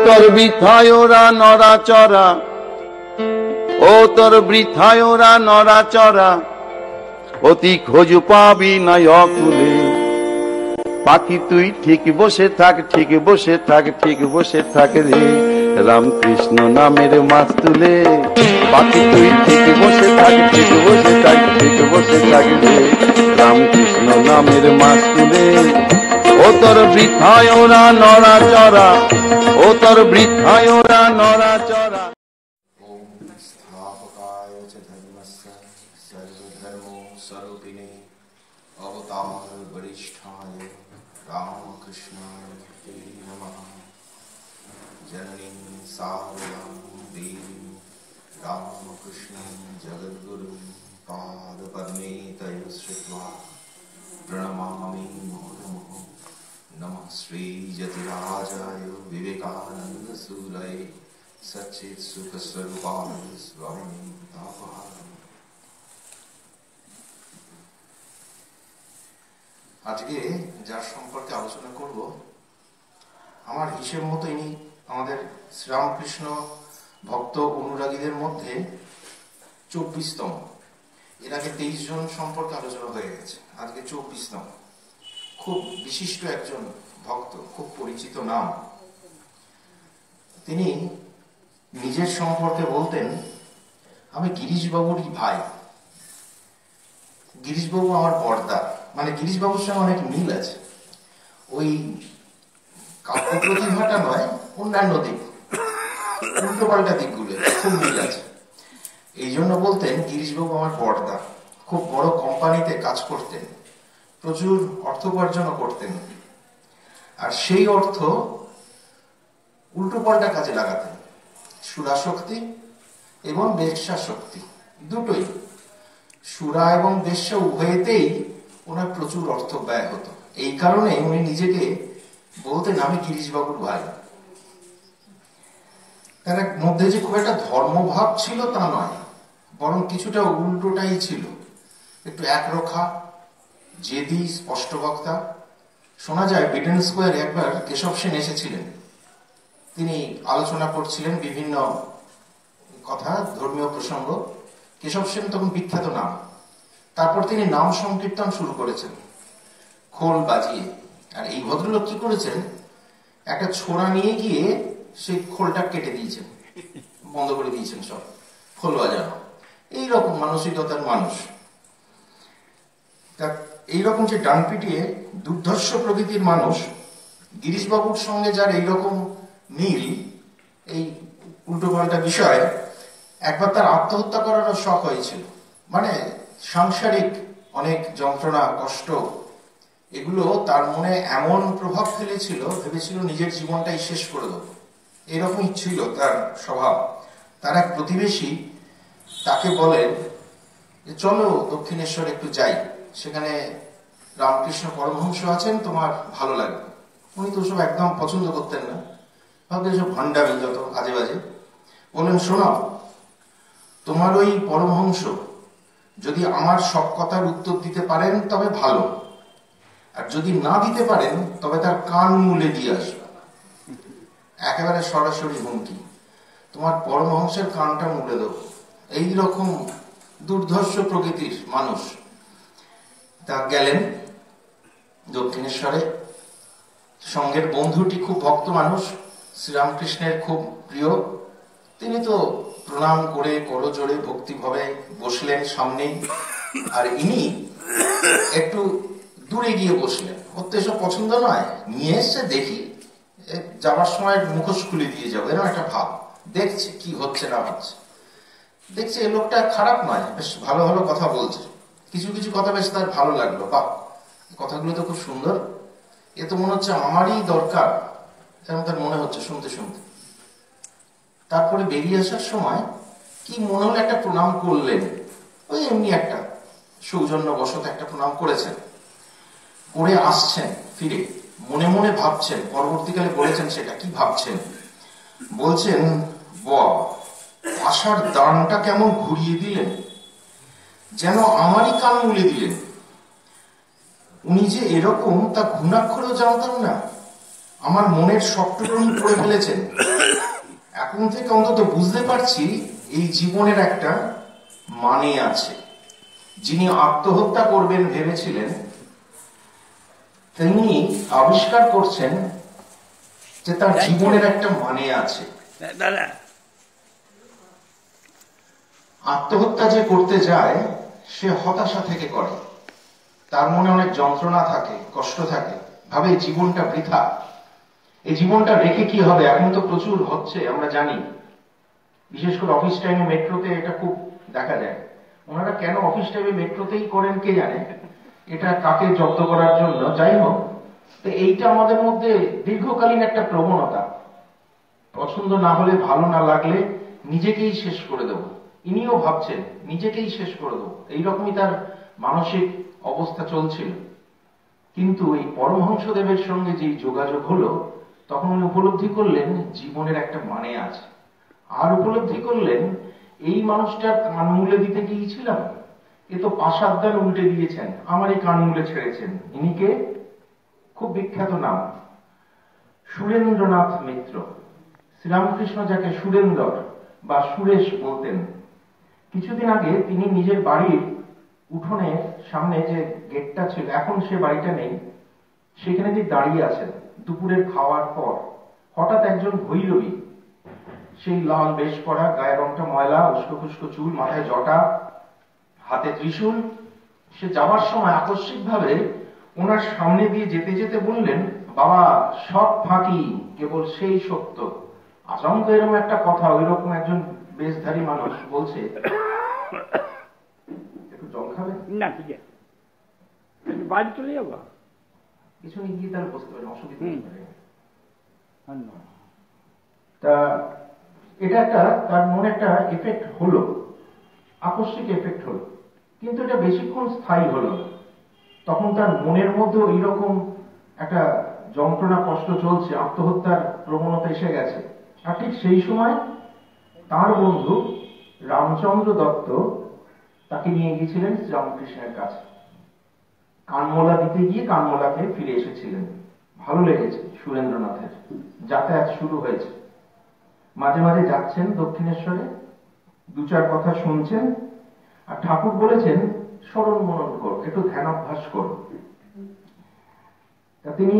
তোর বৃথায় ওরা নড়াচড়া, ও তোর বৃথায় ওরা নড়াচড়া, অতি খোঁজ পাবি না অকুলে। পাখি তুই ঠিক বসে থাক, ঠিক বসে থাক, ঠিক বসে থাক রে, রামকৃষ্ণ নামের মাছ তুলে। পাখি তুই ঠিক বসে থাক, ঠিক বসে থাক, ঠিক বসে থাক রে, রামকৃষ্ণ নামের মাছ তুলে। ও তোর বৃথায় ওরা নড়াচড়া, ও তোর বৃথায় ওরা নড়াচড়া। स्थापकाय च धर्मस्य सर्वधर्मो स्वरूपिणे अवतार वरिष्ठाय रामकृष्णाय ते नमः। जननीं सारदां देवीं रामकृष्णं जगद्गुरुं पादपद्मे तयोः श्रित्वा प्रणमामि मुहुर्मुहुः। नमः श्रीजतिराजाय विवेकानन्दसूरये सच्चित् सुख स्वरूपाय स्वामी तापहारम्। আজকে যার সম্পর্কে আলোচনা করব, আমার হিসেব মতো ইনি আমাদের শ্রীরামকৃষ্ণ ভক্ত অনুরাগীদের মধ্যে 24তম। এর আগে 23 জন সম্পর্কে আলোচনা হয়ে গেছে, আজকে 24তম। খুব বিশিষ্ট একজন ভক্ত, খুব পরিচিত নাম। তিনি নিজের সম্পর্কে বলতেন, আমি গিরিশবাবুরই ভাই, গিরিশবাবু আমার বড়দা। মানে গিরিশবাবুর সঙ্গে অনেক মিল আছে, ওই কাব্য প্রতিভাটা নয়, অন্যান্য দিক, উল্টো পাল্টা দিকগুলো খুব মিল আছে। এই জন্য বলতেন গিরিশবাবু আমার বড়দা। খুব বড় কোম্পানিতে কাজ করতেন, প্রচুর অর্থ উপার্জনও করতেন, আর সেই অর্থ উল্টো পাল্টা কাজে লাগাতেন। সুরাশক্তি এবং বেশ্যা শক্তি দুটোই, সুরা এবং বেশ্যা উভয়েতেই ওনার প্রচুর অর্থ ব্যয় হতো। এই কারণে উনি নিজেকে বলতেন, আমি গিরিশবাবুর ভাই। তার মধ্যে যে খুব একটা ধর্মভাব ছিল তা নয়, বরং কিছুটা উল্টোটাই ছিল। একটু একরোখা, জেদি, স্পষ্টবক্তা। শোনা যায় বিডেন স্কোয়ারে একবার কেশব সেন এসেছিলেন, তিনি আলোচনা করছিলেন বিভিন্ন কথা, ধর্মীয় প্রসঙ্গ। কেশব সেন তখন বিখ্যাত নাম। তারপর তিনি নাম সংকীর্তন শুরু করেছেন খোল বাজিয়ে। আর এই ভদ্রলোক কি করেছেন, একটা ছোড়া নিয়ে গিয়ে সেই খোলটা কেটে দিয়েছেন, বন্ধ করে দিয়েছেন সব খোল বাজানো। এইরকম মানসিকতার মানুষ। এইরকম যে ডান পিটিয়ে দুর্ধর্ষ প্রকৃতির মানুষ, গিরিশবাবুর সঙ্গে যার এইরকম মিল এই উল্টো পাল্টা বিষয়, একবার তার আত্মহত্যা করারও শখ হয়েছিল। মানে সাংসারিক অনেক যন্ত্রণা, কষ্ট, এগুলো তার মনে এমন প্রভাব ফেলেছিল, ভেবেছিল নিজের জীবনটাই শেষ করে দেবো। এরকমই ছিল তার স্বভাব। তার এক প্রতিবেশী তাকে বলেন যে চলো দক্ষিণেশ্বর একটু যাই, সেখানে রামকৃষ্ণ পরমহংস আছেন, তোমার ভালো লাগবে। উনি তো সব একদম পছন্দ করতেন না, ভাবতেন সব ভান্ডামি, যত আজে বাজে। বললেন, শোনো, তোমার ওই পরমহংস যদি আমার সব কথার উত্তর দিতে পারেন তবে ভালো, আর যদি না দিতে পারেন তবে তার কান মুলে দিয়ে আসবে। একেবারে সরাসরি হুমকি, তোমার পরমহংসের কানটা মুলে দেবো। এইরকম দুর্ধর্ষ প্রকৃতির মানুষ। তা গেলেন দক্ষিণেশ্বরে। সঙ্গের বন্ধুটি খুব ভক্ত মানুষ, শ্রীরামকৃষ্ণের খুব প্রিয়। তিনি তো প্রণাম করে করজোড়ে ভক্তিভাবে বসলেন সামনেই, আর ইনি একটু দূরে গিয়ে বসলেন। ওর তো এসব পছন্দ নয়, নিয়ে এসছে দেখি, যাওয়ার সময় মুখোশ খুলে দিয়ে যাবো, এরকম একটা ভাব। দেখছে কি হচ্ছে না হচ্ছে, দেখছে এই লোকটা খারাপ নয়, বেশ ভালো ভালো কথা বলছে। কিছু কিছু কথা বেশ তার ভালো লাগলো, বাহ কথাগুলো তো খুব সুন্দর, এ তো মনে হচ্ছে আমারই দরকার, এরকম তার মনে হচ্ছে শুনতে শুনতে। তারপরে বেরিয়ে আসার সময় কি মনে হলো, একটা প্রণাম করলেন, ওই এমনি একটা সৌজন্যবশত একটা প্রণাম করেছেন। করে আসছেন ফিরে, মনে মনে ভাবছেন, পরবর্তীকালে বলেছেন সেটা, কি ভাবছেন, বলছেন, বাহ আশার দানটা কেমন ঘুরিয়ে দিলেন, যেন আমারই কান মুলে দিলেন। উনি যে এরকম তা ঘুণাক্ষরেও জানতাম না। আমার মনের সবটুকু করে ফেলেছেন। এখন থেকে অন্তত বুঝতে পারছি এই জীবনের একটা মানে আছে। যিনি আত্মহত্যা করবেন ভেবেছিলেন, তিনি আবিষ্কার করছেন যে তার জীবনের একটা মানে আছে। আত্মহত্যা যে করতে যায় সে হতাশা থেকে করে, তার মনে অনেক যন্ত্রণা থাকে, কষ্ট থাকে, ভাবে জীবনটা বৃথা, এই জীবনটা রেখে কি হবে। এখন তো প্রচুর হচ্ছে, আমরা জানি, বিশেষ করে অফিস টাইমে মেট্রোতে এটা খুব দেখা যায়। ওনারা কেন অফিস টাইমে মেট্রোতেই করেন কে জানে, এটা কাকে জব্দ করার জন্য, যাই হোক। তো এইটা আমাদের মধ্যে দীর্ঘকালীন একটা প্রবণতা, পছন্দ না হলে, ভালো না লাগলে নিজেকেই শেষ করে দেবো। ইনিও ভাবছেন নিজেকেই শেষ করে দেবো, এইরকমই তার মানসিক অবস্থা চলছিল। কিন্তু এই পরমহংসদেবের সঙ্গে যে যোগাযোগ হলো, তখন উনি উপলব্ধি করলেন জীবনের একটা মানে আছে। আর উপলব্ধি করলেন এই মানুষটার কান মুলে দিতে গিয়েছিলাম, এ তো পাশাদ্দান উল্টে দিয়েছেন, আমার এই কান মুলে ছেড়েছেন। ইনি কে? খুব বিখ্যাত নাম, সুরেন্দ্রনাথ মিত্র। শ্রীরামকৃষ্ণ যাকে সুরেন্দর বা সুরেশ বলতেন। কিছুদিন আগে তিনি নিজের বাড়ির উঠোনের সামনে যে গেটটা ছিল, এখন সে বাড়িটা নেই, সেখানে দিয়ে দাঁড়িয়ে আছেন দুপুরের খাওয়ার পর। হঠাৎ একজন ভৈরবী, সেই লাল বেশ করা, গায়ের রংটা ময়লা, উস্কো খুস্কো চুল, মাথায় জটা, হাতে ত্রিশূল, সে যাবার সময় আকস্মিক ভাবে ওনার সামনে দিয়ে যেতে যেতে বললেন, বাবা সব ফাঁকি, কেবল সেই সত্য। আচমকা এরকম একটা কথা, ওই রকম একজন বেশধারী মানুষ বলছে। একটু জল খাবে না? ঠিক আছে, বাড়ি চলে যাবো, কিছু নিয়ে গিয়ে তাহলে বসতে পারেন, অসুবিধা নেই। তা এটা একটা তার মনে একটা এফেক্ট হলো, আকস্মিক এফেক্ট হলো, কিন্তু এটা বেশিক্ষণ স্থায়ী হলো। তখন তার মনের মধ্যে এইরকম একটা যন্ত্রণা, কষ্ট চলছে, আত্মহত্যার প্রবণতা এসে গেছে। আর ঠিক সেই সময় তার বন্ধু রামচন্দ্র দত্ত তাকে নিয়ে গিয়েছিলেন শ্রীরামকৃষ্ণের কাছে। কানমোলা দিতে গিয়ে কানমোলাকে ফিরে এসেছিলেন। ভালো লেগেছে সুরেন্দ্রনাথের, যাতায়াত শুরু হয়েছে। মাঝে মাঝে যাচ্ছেন দক্ষিণেশ্বরে, দু চার কথা শুনছেন, আর ঠাকুর বলেছেন স্মরণ মনন করো, একটু ধ্যান অভ্যাস করো। তা তিনি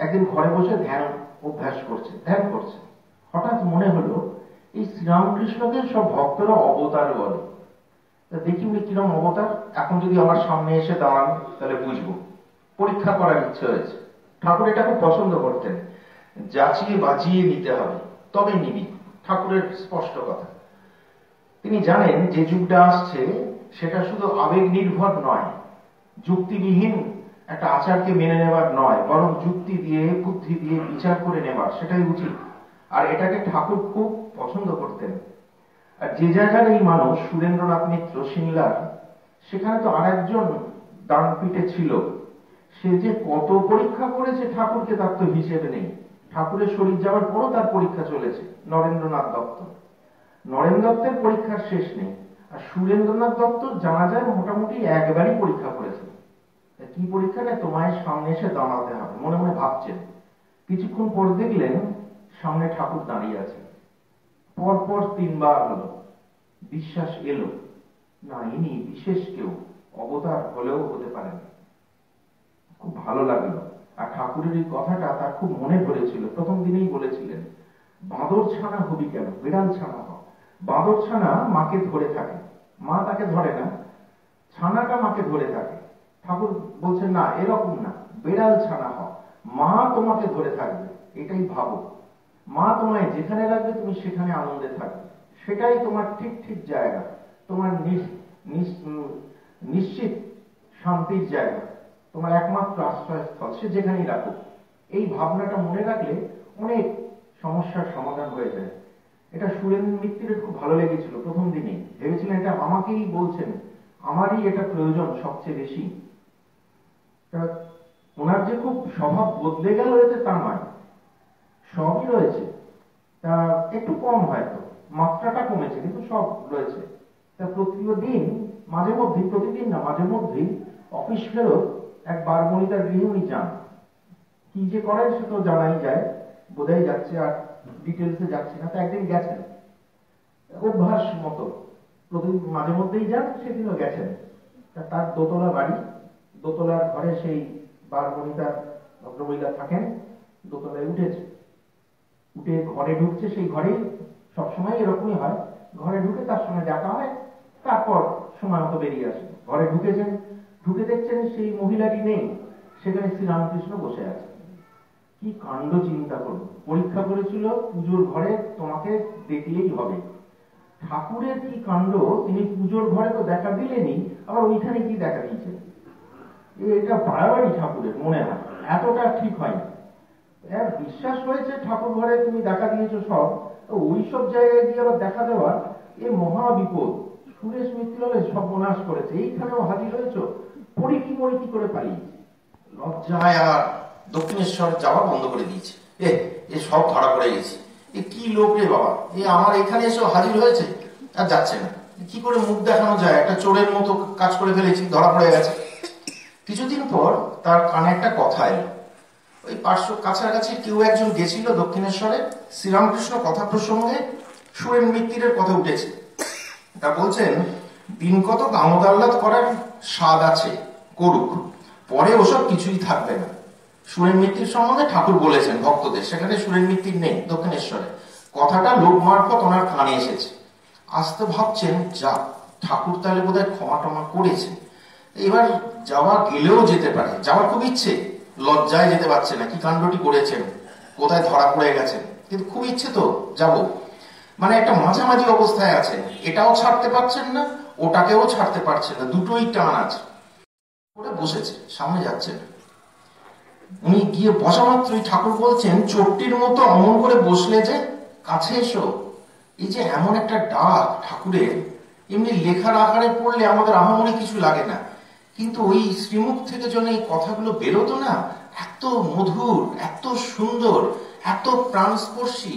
একদিন ঘরে বসে ধ্যান অভ্যাস করছেন, ধ্যান করছেন। হঠাৎ মনে হলো এই শ্রীরামকৃষ্ণকে সব ভক্তরা অবতার বলে, তা দেখি উনি কিরম অবতার, এখন যদি আমার সামনে এসে দাঁড়ান তাহলে বুঝবো। পরীক্ষা করার ইচ্ছে হয়েছে। ঠাকুর এটা খুব পছন্দ করতেন, যাচিয়ে বাজিয়ে নিতে হবে তবে নিবি, ঠাকুরের স্পষ্ট কথা। তিনি জানেন যে যুগটা আসছে সেটা শুধু আবেগ নির্ভর নয়, যুক্তিবিহীন একটা আচারকে মেনে নেবার নয়, বরং যুক্তি দিয়ে, বুদ্ধি দিয়ে বিচার করে নেবার, সেটাই উচিত। আর এটাকে ঠাকুর খুব পছন্দ করতেন। আর যে জায়গার এই মানুষ সুরেন্দ্রনাথ মিত্র সিমলার, সেখানে তো আর একজন দানপীঠে ছিল, সে যে কত পরীক্ষা করেছে ঠাকুরকে তার তো হিসেবে নেই। ঠাকুরের শরীর যাওয়ার পরও তার পরীক্ষা চলেছে। নরেন্দ্রনাথ দত্ত, নরেন দত্তের পরীক্ষার শেষ নেই। আর সুরেন্দ্রনাথ দত্ত জানা যায় মোটামুটি একবারই পরীক্ষা করেছে। কি পরীক্ষা নেয়, তোমায় সামনে এসে দাঁড়াতে হবে, মনে মনে ভাবছেন। কিছুক্ষণ পর দেখলেন সামনে ঠাকুর দাঁড়িয়ে আছে। পরপর তিনবার হলো, বিশ্বাস এলো না ইনি বিশেষ কেউ, অবতার হলেও হতে পারেন। খুব ভালো লাগলো। আর ঠাকুরের এই কথাটা তার খুব মনে ধরেছিল। প্রথম দিনেই বলেছিলেন, বাঁদর ছানা হবি কেন, বিড়াল ছানা হ। বাঁদর ছানা মাকে ধরে থাকে, মা তাকে ধরে না, ছানাটা মাকে ধরে থাকে। ঠাকুর বলছেন না, এরকম না, বিড়াল ছানা হ, মা তোমাকে ধরে থাকবে, এটাই ভাবো। মা তোমায় যেখানে রাখবে তুমি সেখানে আনন্দে থাকবে, সেটাই তোমার ঠিক ঠিক জায়গা, তোমার নিশ্চিত শান্তির জায়গা, তোমার একমাত্র আশ্রয়স্থল, সে যেখানেই রাখো। এই ভাবনাটা মনে রাখলে অনেক সমস্যার সমাধান হয়ে যায়। এটা সুরেন্দ্র মিত্রের খুব ভালো লেগেছিল। প্রথম দিনেই ভেবেছিলেন এটা আমাকেই বলছেন, আমারই এটা প্রয়োজন সবচেয়ে বেশি। ওনার যে খুব স্বভাব বদলে গেল এতে তা নয়, সবই রয়েছে, তা একটু কম হয়তো, মাত্রাটা কমেছে কিন্তু সব রয়েছে। তা প্রতিদিন মাঝে মধ্যেই, প্রতিদিন না মাঝে মধ্যেই অফিস ফেরত এক বারবণিতার গৃহে উনি যান। কি যে করেন সে তো জানাই যায়। বোঝাই যাচ্ছে, আর ডিটেলসে যাচ্ছি না। তো একদিন গেছেন অভ্যাস মতো, প্রতিদিন মাঝে মধ্যেই যান, সেদিনও গেছেন। তার দোতলা বাড়ি, দোতলার ঘরে সেই বারবনিতার ভদ্রমহিলা থাকেন, দোতলায় উঠেছে, উঠে ঘরে ঢুকছে। সেই ঘরেই সবসময় এরকমই হয়, ঘরে ঢুকে তার সঙ্গে দেখা হয়, তারপর সময় মতো বেরিয়ে আসে। ঘরে ঢুকেছেন, ঢুকে দেখছেন সেই মহিলাটি নেই, সেখানে শ্রীরামকৃষ্ণ বসে আছে। কি কাণ্ড চিন্তা করুন, পরীক্ষা করেছিল পুজোর ঘরে তোমাকে দেখলেই হবে। ঠাকুরের কি কাণ্ড, তিনি পুজোর ঘরে তো দেখা দিলেনই, আবার ওইখানে কি দেখা দিয়েছেন। এটা বাড়াবাড়ি ঠাকুরের মনে হয়, এতটা ঠিক হয়নি। বিশ্বাস হয়েছে ঠাকুর ঘরে তুমি দেখা দিয়েছো সব, ওই সব জায়গায় গিয়ে আবার দেখা দেওয়া এ মহা বিপদ। সুরেশ মিত্রলে সব বনাশ করেছে, এইখানেও হাজির হয়েছ, পরিকি মরিকি করে পালিয়েছে। লজ্জায় আর দক্ষিণেশ্বর যাওয়া বন্ধ করে দিয়েছে। এ সব ধরা পড়ে গেছে, এ কি লোক রে বাবা, এ আমার এখানে এসে হাজির হয়েছে আর যাচ্ছে না। কি করে মুখ দেখানো যায়, একটা চোরের মতো কাজ করে ফেলেছি, ধরা পড়ে গেছে। কিছুদিন পর তার কানে একটা কথা এলো, ওই পার্শ্ব কাছাকাছি কেউ একজন গেছিল দক্ষিণেশ্বরে, শ্রীরামকৃষ্ণ কথা প্রসঙ্গে সুরেন মিত্তিরের কথা উঠেছে। তা বলছেন, দিন কতক আমোদ আহ্লাদ করার স্বাদ আছে, করুক, পরে ওসব কিছুই থাকবে না। সুরেন মিত্তির সম্বন্ধে ঠাকুর বলেছেন ভক্তদের, সেখানে সুরেন মিত্তির নেই দক্ষিণেশ্বরে। কথাটা লোক মারফত ওনার কানে এসেছে। আসতে ভাবছেন, যা ঠাকুর তাহলে বোধহয় ক্ষমা টমা করেছে, এবার যাওয়া গেলেও যেতে পারে। যাওয়ার খুব ইচ্ছে, লজ্জায় যেতে পারছে না, কি কাণ্ডটি করেছেন, কোথায় ধরা পড়ে গেছেন, কিন্তু খুব ইচ্ছে তো যাব। মানে একটা মাঝামাঝি অবস্থায় আছেন, এটাও ছাড়তে পারছেন না, ওটাকেও ছাড়তে পারছেন না, দুটোই টান আছে। ওটা বসেছে, সামনে যাচ্ছেন। উনি গিয়ে বসা মাত্রই ঠাকুর বলছেন, চোরটির মতো অমন করে বসলে যে, কাছে এসো। এই যে এমন একটা ডাক ঠাকুরের, এমনি লেখার আকারে পড়লে আমাদের আহামরি কিছু লাগে না, কিন্তু ওই শ্রীমুখ থেকে যেন এই কথাগুলো বেরোতো না, এত মধুর, এত সুন্দর, এত প্রাণস্পর্শী,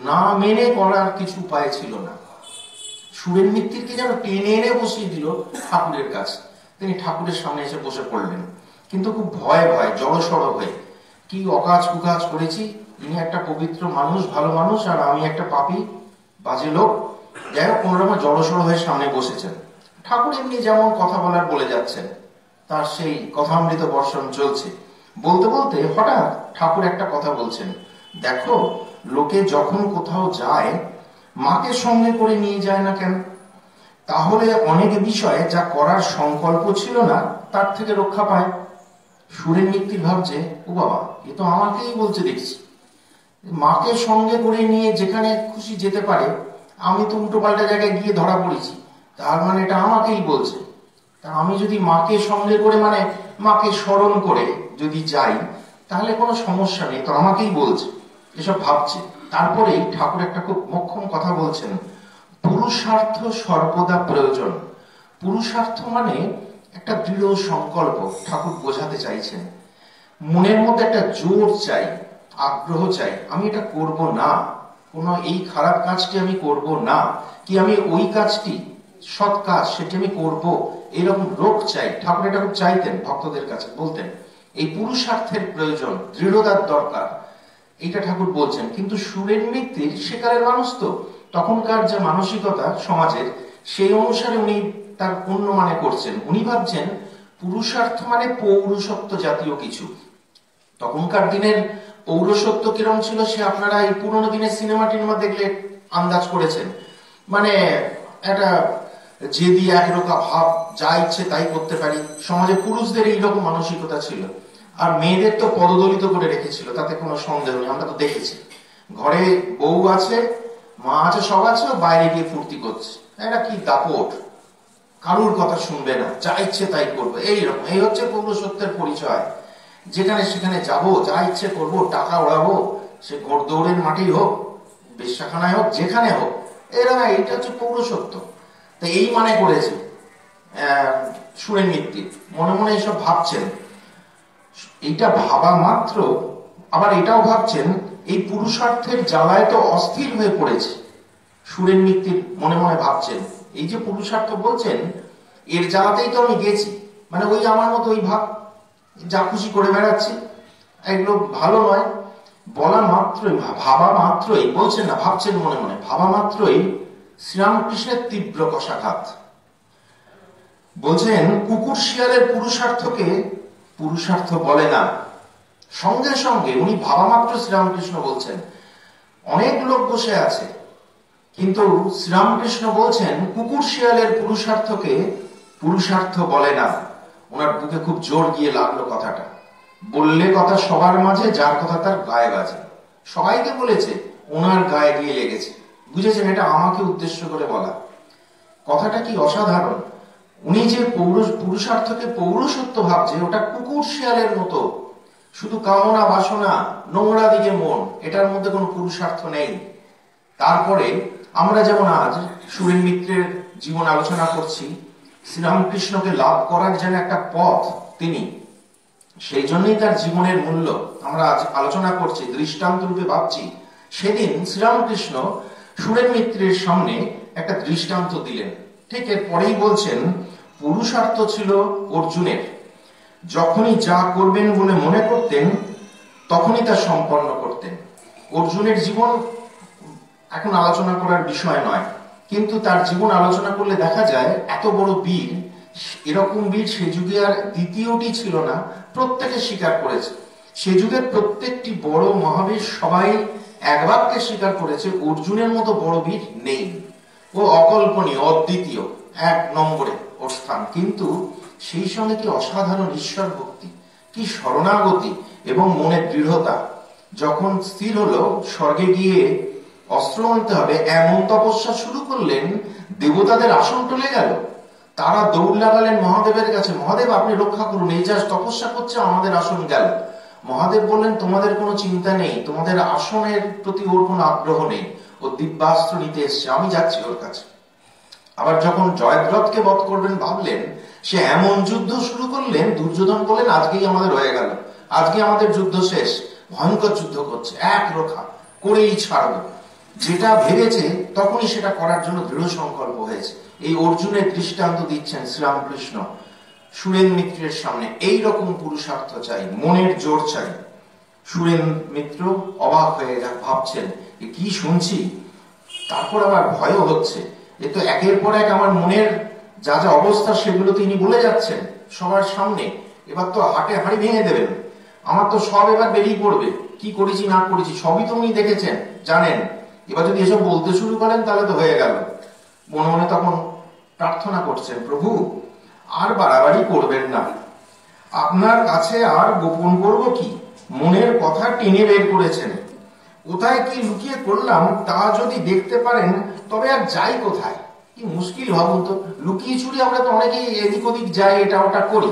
না মেনে করার কিছু উপায় ছিল না। সুরেন মিত্তিরকে যেন টেনে এনে বসিয়ে দিল ঠাকুরের কাছে। তিনি ঠাকুরের সামনে এসে বসে পড়লেন, কিন্তু খুব ভয় ভয়, জড়সড় হয়ে। কি অকাজ কুকাজ করেছি, ইনি একটা পবিত্র মানুষ, ভালো মানুষ, আর আমি একটা পাপী বাজে লোক। যাই হোক, কোনোরকম জড়সড় হয়ে সামনে বসেছেন। ঠাকুর এমনি যেমন কথা বলার বলে যাচ্ছেন, তার সেই কথামৃত বর্ষণ চলছে। বলতে বলতে হঠাৎ ঠাকুর একটা কথা বলছেন, দেখো, লোকে যখন কোথাও যায়, মাকে সঙ্গে করে নিয়ে যায় না কেন? তাহলে অনেক বিষয়ে যা করার সংকল্প ছিল না, তার থেকে রক্ষা পায়। সুরেন মিত্তির ভাবছে, ও বাবা, এ তো আমাকেই বলছে দেখছি। মাকে সঙ্গে করে নিয়ে যেখানে খুশি যেতে পারে, আমি তো উল্টো পাল্টা জায়গায় গিয়ে ধরা পড়েছি, তার মানে এটা আমাকেই বলছে। তা আমি যদি মাকে সঙ্গে করে, মানে মাকে স্মরণ করে যদি যাই, তাহলে কোনো সমস্যা নেই, তো আমাকেই বলছে, এসব ভাবছে। তারপরেই ঠাকুর একটা খুব মোক্ষম কথা বলছেন, পুরুষার্থ সর্বদা প্রয়োজন। পুরুষার্থ মানে একটা দৃঢ় সংকল্প, ঠাকুর বোঝাতে চাইছেন। মনের মধ্যে একটা জোর চাই, আগ্রহ চাই, আমি এটা করব না, কোনো এই খারাপ কাজটি আমি করব না, কি আমি ওই কাজটি সৎ কাজ সেটি আমি করব, এরকম রোগ চাই। ঠাকুর এটা খুব চাইতেন, ভক্তদের কাছে বলতেন এই পুরুষার্থের প্রয়োজন, দৃঢ়তার দরকার, এইটা ঠাকুর বলছেন। কিন্তু সুরেন মিত্তির সেকালের মানুষ তো, তখনকার যে মানসিকতা সমাজের, সেই অনুসারে উনি তার অন্য মানে করছেন। উনি ভাবছেন পুরুষার্থ মানে পৌরুষত্ব জাতীয় কিছু। তখনকার দিনের পৌরসত্ব কিরম ছিল, সে আপনারা এই পুরোনো দিনের সিনেমা টিনেমা দেখলে আন্দাজ করেছেন। মানে একটা জেদি একরোকা ভাব, যা ইচ্ছে তাই করতে পারি। সমাজে পুরুষদের এইরকম মানসিকতা ছিল, আর মেয়েদের তো পদদলিত করে রেখেছিল, তাতে কোনো সন্দেহ নেই। আমরা তো দেখেছি, ঘরে বউ আছে, মা আছে, সব আছে, বাইরে গিয়ে ফুর্তি করছে। এটা কি দাপট, কারুর কথা শুনবে না, যা ইচ্ছে তাই করবে, এইরকম। এই হচ্ছে পৌরসত্বের পরিচয়। যেখানে সেখানে যাব, যা ইচ্ছে করব, টাকা ওড়াবো, সে ঘোড়দৌড়ের মাঠেই হোক, বেশ্যাখানায় হোক, যেখানে হোক, এরকম। এইটা হচ্ছে পৌরসত্ব। তো এই মানে করেছে সুরেন মিত্তির, মনে মনে এইসব ভাবছেন। এইটা ভাবা মাত্র আবার এটাও ভাবছেন, এই পুরুষার্থের জ্বালায় তো অস্থির হয়ে পড়েছে। সুরেন মিত্তির মনে মনে ভাবছেন, এই যে পুরুষার্থ বলছেন, এর জ্বালাতেই তো আমি গেছি, মানে ওই আমার মতো ওই ভাব, যা খুশি করে বেড়াচ্ছি, এগুলো ভালো নয়। বলা মাত্রই, ভাবা মাত্রই, বলছেন না, ভাবছেন মনে মনে, ভাবা মাত্রই শ্রীরামকৃষ্ণের তীব্র কষাঘাত। বলছেন কুকুর শিয়ালের পুরুষার্থকে পুরুষার্থ বলে না। সঙ্গে সঙ্গে উনি ভাবা মাত্র শ্রীরামকৃষ্ণ বলছেন, অনেক লোক বসে আছে, কিন্তু শ্রীরামকৃষ্ণ বলছেন কুকুর শিয়ালের পুরুষার্থকে পুরুষার্থ বলে না। ওনার বুকে খুব জোর গিয়ে লাগলো কথাটা। বললে কথা সবার মাঝে, যার কথা তার গায়ে বাজে। সবাইকে বলেছে, ওনার গায়ে গিয়ে লেগেছে। বুঝেছেন এটা আমাকে উদ্দেশ্য করে বলা। কথাটা কি অসাধারণ। উনি যে পুরুষার্থকে পৌরসত্ব ভাবছে, ওটা কুকুর শিয়ালের মতো, শুধু কামনা বাসনা, নোংরা দিকে মন, এটার মধ্যে কোনো পুরুষার্থ নেই। তারপরে আমরা যেমন আজ সুরেন মিত্রের জীবন আলোচনা করছি, শ্রীরামকৃষ্ণকে লাভ করার যেন একটা পথ তিনি, সেই জন্যই তার জীবনের মূল্য আমরা আজ আলোচনা করছি, দৃষ্টান্ত রূপে ভাবছি। সেদিন শ্রীরামকৃষ্ণ সুরেন মিত্রের সামনে একটা দৃষ্টান্ত দিলেন। ঠিক এর পরেই বলছেন, পুরুষার্থ ছিল অর্জুনের। যখনই যা করবেন বলে মনে করতেন, তখনই তা সম্পন্ন করতেন। অর্জুনের জীবন এখন আলোচনা করার বিষয় নয়, কিন্তু তার জীবন আলোচনা করলে দেখা যায় এত বড় বীর, এরকম বীর সে যুগে আর দ্বিতীয়টি ছিল না, প্রত্যেকে স্বীকার করেছে। সে যুগের প্রত্যেকটি বড় মহাবীর সবাই এক বাক্যে স্বীকার করেছে, অর্জুনের মতো বড় বীর নেই। ও অকল্পনীয়, অদ্বিতীয়, এক নম্বরে ওর স্থান। কিন্তু সেই সঙ্গে কি অসাধারণ ঈশ্বর ভক্তি, কি শরণাগতি এবং মনের দৃঢ়তা। যখন স্থির হলো স্বর্গে গিয়ে অস্ত্র আনতে হবে, এমন তপস্যা শুরু করলেন, দেবতাদের আসন টলে গেল। তারা দৌড় লাগালেন মহাদেবের কাছে, মহাদেব আপনি রক্ষা করুন, এই যা তপস্যা করছে আমাদের আসন গেল। মহাদেব বললেন, তোমাদের কোনো চিন্তা নেই, তোমাদের আসনের প্রতি ওর কোনো আগ্রহ নেই, ও দিব্যাস্ত্র নিতে এসছে, আমি যাচ্ছি ওর কাছে। আবার যখন জয়দ্রথকে বধ করবেন ভাবলেন, সে এমন যুদ্ধ শুরু করলেন, দুর্যোধন বলেন আজকেই আমাদের হয়ে গেল, আজকে আমাদের যুদ্ধ শেষ। ভয়ঙ্কর যুদ্ধ করছে, এক রক্ষা করেই ছাড়বে। যেটা ভেবেছে তখনই সেটা করার জন্য দৃঢ় সংকল্প হয়েছে। এই অর্জুনের দৃষ্টান্ত দিচ্ছেন শ্রীরামকৃষ্ণ সুরেন মিত্রের সামনে। এই রকম পুরুষার্থ চাই, মনের জোর চাই। সুরেন মিত্র অবাক হয়ে ভাবছেন, কি শুনছি। তারপর আবার ভয়ও হচ্ছে, এ তো একের পর এক আমার মনের যা যা অবস্থা সেগুলো তিনি বলে যাচ্ছেন সবার সামনে। এবার তো হাটে হাঁড়ি ভেঙে দেবেন, আমার তো সব এবার বেরিয়ে পড়বে, কি করেছি না করেছি সবই তো উনি দেখেছেন, জানেন। এবার যদি এসব বলতে শুরু করেন তাহলে তো হয়ে গেল। মনে মনে তখন প্রার্থনা করছেন, প্রভু আর বাড়াবাড়ি করবেন না, আপনার কাছে আর গোপন করব কি, মনের কথা টেনে বের করেছেন, কোথায় কি লুকিয়ে করলাম তা যদি দেখতে পারেন তবে আর যাই কোথায়। কি মুশকিল ভাবুন তো, লুকিয়ে চুরি আমরা তো অনেকেই এদিক ওদিক যাই, এটা ওটা করি,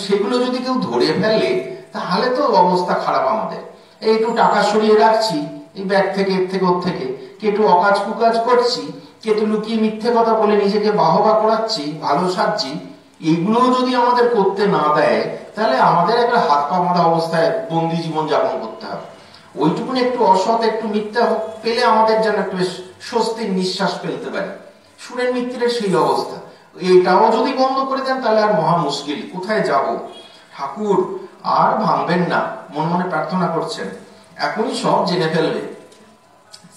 সেগুলো যদি কেউ ধরে ফেলে তাহলে তো অবস্থা খারাপ আমাদের। এই একটু টাকা সরিয়ে রাখছি এই ব্যাগ থেকে, এর থেকে ওর থেকে, কে একটু অকাজ কুকাজ করছি, কে একটু লুকিয়ে মিথ্যে কথা বলে নিজেকে বাহবা করাচ্ছি, ভালো সাজছি, এগুলো যদি আমাদের করতে না দেয় তাহলে আমাদের একটা হাত পা বাঁধা অবস্থায় বন্দি জীবন যাপন করতে হবে। ওইটুকুনি একটু অসৎ, একটু মিথ্যা পেলে আমাদের যেন একটু স্বস্তির নিঃশ্বাস ফেলতে পারি। সুরেন মিত্রের সেই অবস্থা। এটাও যদি বন্ধ করে দেন তাহলে আর মহা মুশকিল, কোথায় যাব। ঠাকুর আর ভাঙবেন না, মন মনে প্রার্থনা করছেন, এখনই সব জেনে ফেলবে।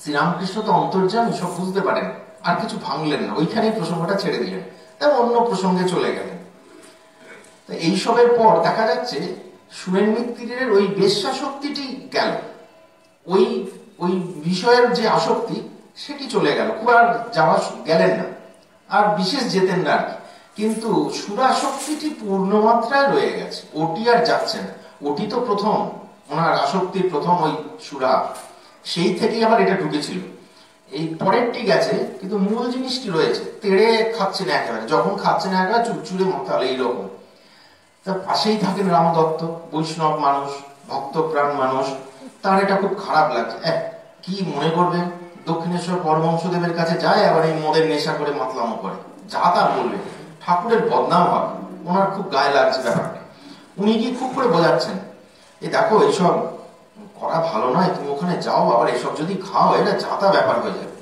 শ্রীরামকৃষ্ণ তো অন্তর্যামী, সব বুঝতে পারেন, আর কিছু ভাঙলেন না, ওইখানেই প্রসঙ্গটা ছেড়ে দিলেন, তাই অন্য প্রসঙ্গে চলে গেলেন। এইসবের পর দেখা যাচ্ছে সুরেন মিত্রের ওই বেশ্যা শক্তিটি গেল, ওই ওই বিষয়ের যে আসক্তি সেটি চলে গেল, খুব আর যাওয়া গেলেন না, আর বিশেষ যেতেন না আর কি। কিন্তু সুরাসক্তিটি পূর্ণমাত্রায় রয়ে গেছে, ওটি আর যাচ্ছে না। ওটি তো প্রথম, ওনার আসক্তির প্রথম ওই সুরা, সেই থেকেই আবার এটা ঢুকেছিল। এই পরেরটি গেছে, কিন্তু মূল জিনিসটি রয়েছে। তেড়ে খাচ্ছে না একেবারে, যখন খাচ্ছে না একেবারে চুরচুরে মতাল এইরকম। তার পাশেই থাকেন রামদত্ত, বৈষ্ণব মানুষ, ভক্তপ্রাণ মানুষ, তার এটা খুব খারাপ লাগছে। কি মনে করবে, দক্ষিণেশ্বর পরমহংসদেবের কাছে যায়, আবার এই মদের নেশা করে মাতলামো করে, যা তা বলবে, ঠাকুরের বদনাম হবে, ওনার খুব গায়ে লাগছে ব্যাপারটা। উনি কি খুব করে বোঝাচ্ছেন, এ দেখো এইসব করা ভালো নয়, তুমি ওখানে যাও, আবার এসব যদি খাও এটা যাতা ব্যাপার হয়ে যাবে।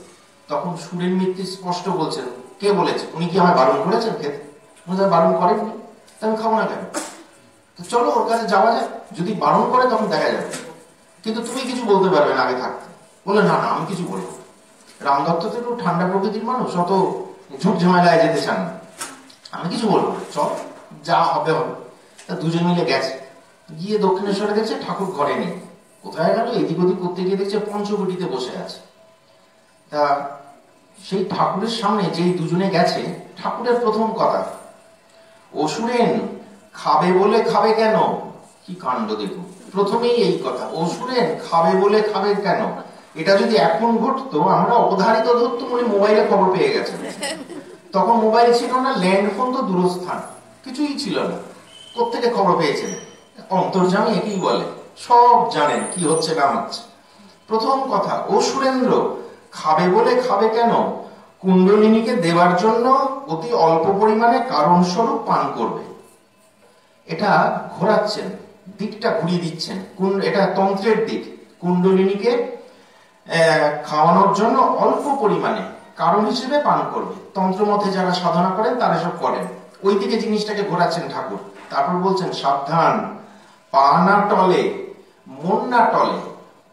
তখন সুরেন মিত্র স্পষ্ট বলছেন, কে বলেছে, উনি কি আমায় বারণ করেছেন খেতে? উনি বারণ করেননি, আমি খাবো না কেন? তো চলো ওর কাছে যাওয়া যায়, যদি বারণ করে তখন দেখা যাবে। কিন্তু তুমি কিছু বলতে পারবে না আগে থাকতে। বলে না না আমি কিছু বলবো। রামদত্ত তো একটু ঠান্ডা প্রকৃতির মানুষ, অত ঝুট ঝামেলায় যেতে চান না। আমি কিছু বলবো, চল যা হবে হবে। তা দুজন মিলে গেছে, গিয়ে দক্ষিণেশ্বরে দেখছে ঠাকুর ঘরে নেই। কোথায় গেল এদিক ওদিক করতে গিয়ে দেখছে পঞ্চবটিতে বসে আছে। তা সেই ঠাকুরের সামনে যেই দুজনে গেছে, ঠাকুরের প্রথম কথা, অসুরেন খাবে বলে খাবে কেন? কি কাণ্ড দেখুন, প্রথমেই এই কথা, অসুরেন খাবে বলে খাবে কেন। এটা যদি এখন ঘটতো আমরা অবধারিত ধরতো মনে মোবাইলে খবর পেয়ে গেছে। তখন মোবাইল ছিল না, ল্যান্ডফোন তো দূরস্থান, কিছুই ছিল না। কোত্থেকে খবর পেয়েছেন? অন্তর্যামী একই বলে, সব জানেন কি হচ্ছে না হচ্ছে। প্রথম কথা, অসুরেন্দ্র খাবে বলে খাবে কেন? কুণ্ডলিনীকে দেবার জন্য অতি অল্প পরিমাণে কারণ স্বরূপ পান করবে। এটা ঘোরাচ্ছেন, দিকটা ঘুরিয়ে দিচ্ছেন। এটা তন্ত্রের দিক। কুণ্ডলিনীকে খাওয়ানোর জন্য অল্প পরিমাণে কারণ হিসেবে পান করবে। তন্ত্রমতে যারা সাধনা করেন তারা সব করেন, ওই দিকে জিনিসটাকে ঘোরাচ্ছেন ঠাকুর। তারপর বলছেন সাবধান, পা না টলে মন না টলে।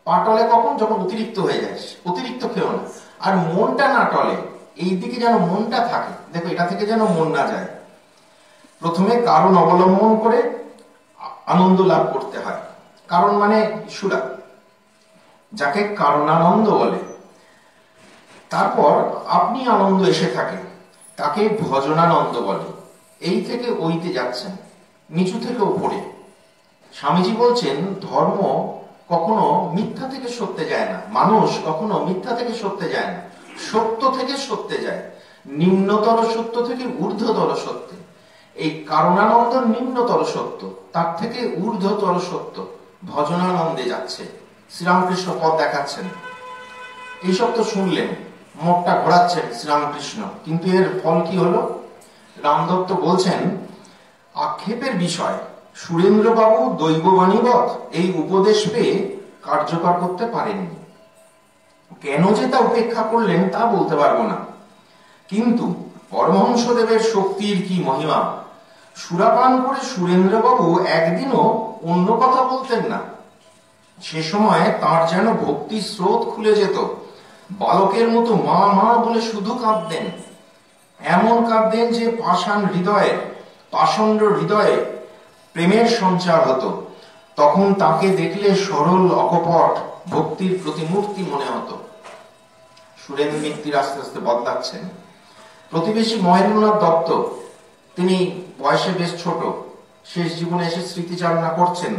পা টলে কখন? যখন অতিরিক্ত হয়ে যায়, অতিরিক্ত খেও না। আর মনটা না টলে, এই দিকে যেন মনটা থাকে। দেখো এটা থেকে যেন মন না যায়। প্রথমে কারণ অবলম্বন করে আনন্দ লাভ করতে হয়। কারণ মানে সুরা, যাকে কারণানন্দ বলে। তারপর আপনি আনন্দ এসে থাকে, তাকে ভজনানন্দ বলে। এই থেকে ওইতে যাচ্ছেন, নিচু থেকে উপরে। স্বামীজি বলছেন ধর্ম কখনো মিথ্যা থেকে সত্যে যায় না, মানুষ কখনো মিথ্যা থেকে সত্যে যায় না, সত্য থেকে সত্যে যায়, নিম্নতর সত্য থেকে ঊর্ধ্বতর সত্যে। এই কারণানন্দ নিম্নতর সত্য, তার থেকে ঊর্ধ্বতর সত্য ভজনানন্দে যাচ্ছে। শ্রীরামকৃষ্ণ পথ দেখাচ্ছেন। এইসব তো শুনলেন, মোটটা ঘোরাচ্ছেন শ্রীরামকৃষ্ণ, কিন্তু এর ফল কি হলো? রামদত্ত বলছেন আক্ষেপের বিষয়, সুরেন্দ্রবাবু দৈববাণীবৎ এই উপদেশ পেয়ে কার্যকর করতে পারেননি। কেন যে তা উপেক্ষা করলেন তা বলতে পারবো না, কিন্তু পরমহংসদেবের শক্তির কি মহিমা। সুরাপান করে সুরেন্দ্রবাবু একদিনও অন্য কথা বলতেন না। সে সময় তার যেন ভক্তি স্রোত খুলে যেত, বালকের মতো মা মা বলে শুধু কাঁদতেন। এমন কাঁদতেন যে পাষণ্ড হৃদয়ে প্রেমের সঞ্চার হতো। তখন তাকে দেখলে সরল অকপট ভক্তির প্রতিমূর্তি মনে হতো। সুরেন্দ্র মিত্তির আস্তে আস্তে বদলাচ্ছেন। প্রতিবেশী মহেন্দ্রনাথ দত্ত, তিনি বয়সে বেশ ছোট, শেষ জীবনে এসে স্মৃতিচারণা করছেন।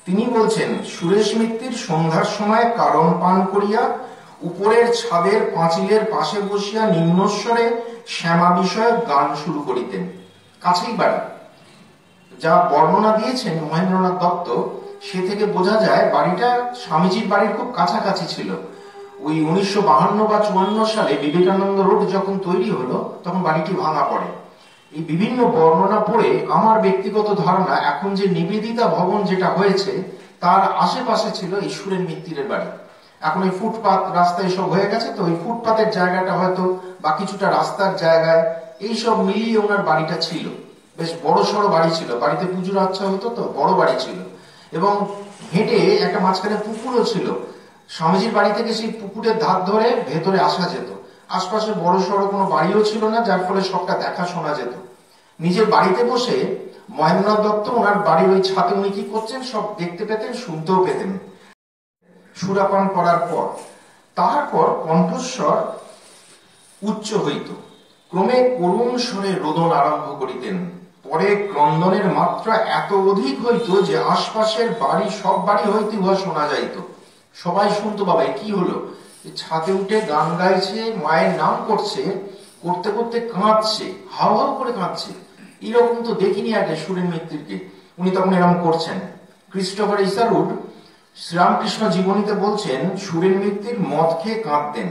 তিনি বলছেন সুরেশ মিত্তির সন্ধ্যার সময় কারণ পান করিয়া উপরের ছাদের পাঁচিলের পাশে বসিয়া নিম্নস্বরে শ্যামা বিষয়ক গান শুরু করিতেন। কাছেই বাড়ি। যা বর্ণনা দিয়েছেন মহেন্দ্রনাথ দত্ত, সে থেকে বোঝা যায় বাড়িটা স্বামীজির বাড়ির খুব কাছাকাছি ছিল। ওই 1952 বা 54 সালে বিবেকানন্দ রোড যখন তৈরি হলো তখন বাড়িটি ভাঙা পড়ে। এই বিভিন্ন বর্ণনা পড়ে আমার ব্যক্তিগত ধারণা, এখন যে নিবেদিতা ভবন যেটা হয়েছে তার আশেপাশে ছিল এই সুরেন মিত্তিরের বাড়ি। এখন এই ফুটপাত রাস্তায় সব হয়ে গেছে, তো ওই ফুটপাতের জায়গাটা হয়তো বা কিছুটা রাস্তার জায়গায় এইসব মিলিয়ে ওনার বাড়িটা ছিল। বেশ বড় সড়ো বাড়ি ছিল, বাড়িতে পুজোর আচ্ছা হতো, তো বড় বাড়ি ছিল। এবং হেঁটে একটা মাঝখানে পুকুরও ছিল। স্বামীজির বাড়ি থেকে সেই পুকুরের ধার ধরে ভেতরে আসা যেত। আশপাশে বড় সড়ো কোনো বাড়িও ছিল না, যার ফলে সবটা দেখা শোনা যেত। নিজের বাড়িতে বসে মহেন্দ্রনাথ দত্ত ওনার বাড়ির ওই ছাদে উনি কি করছেন সব দেখতে পেতেন, শুনতেও পেতেন। সুরাপান করার পর তারপর কণ্ঠস্বর উচ্চ হইত, ক্রমে করুণ স্বরে রোদন আরম্ভ করিতেন। পরে ক্রন্দনের মাত্রা এত অধিক হইত যে আশপাশের বাড়ি সব বাড়ি হইতে উহা শোনা যাইত। সবাই শুনতো, বাবা কি হলো, ছাদে উঠে গান গাইছে, মায়ের নাম করছে, করতে করতে কাঁদছে, হাও হাও করে কাঁদছে। এরকম তো দেখিনি আগে সুরেন মিত্তিরকে। উনি তখন এরকম করছেন। ক্রিস্টোফার ইসারুড শ্রীরামকৃষ্ণ জীবনীতে বলছেন সুরেন মিত্তির মদ খেয়ে কাঁদতেন,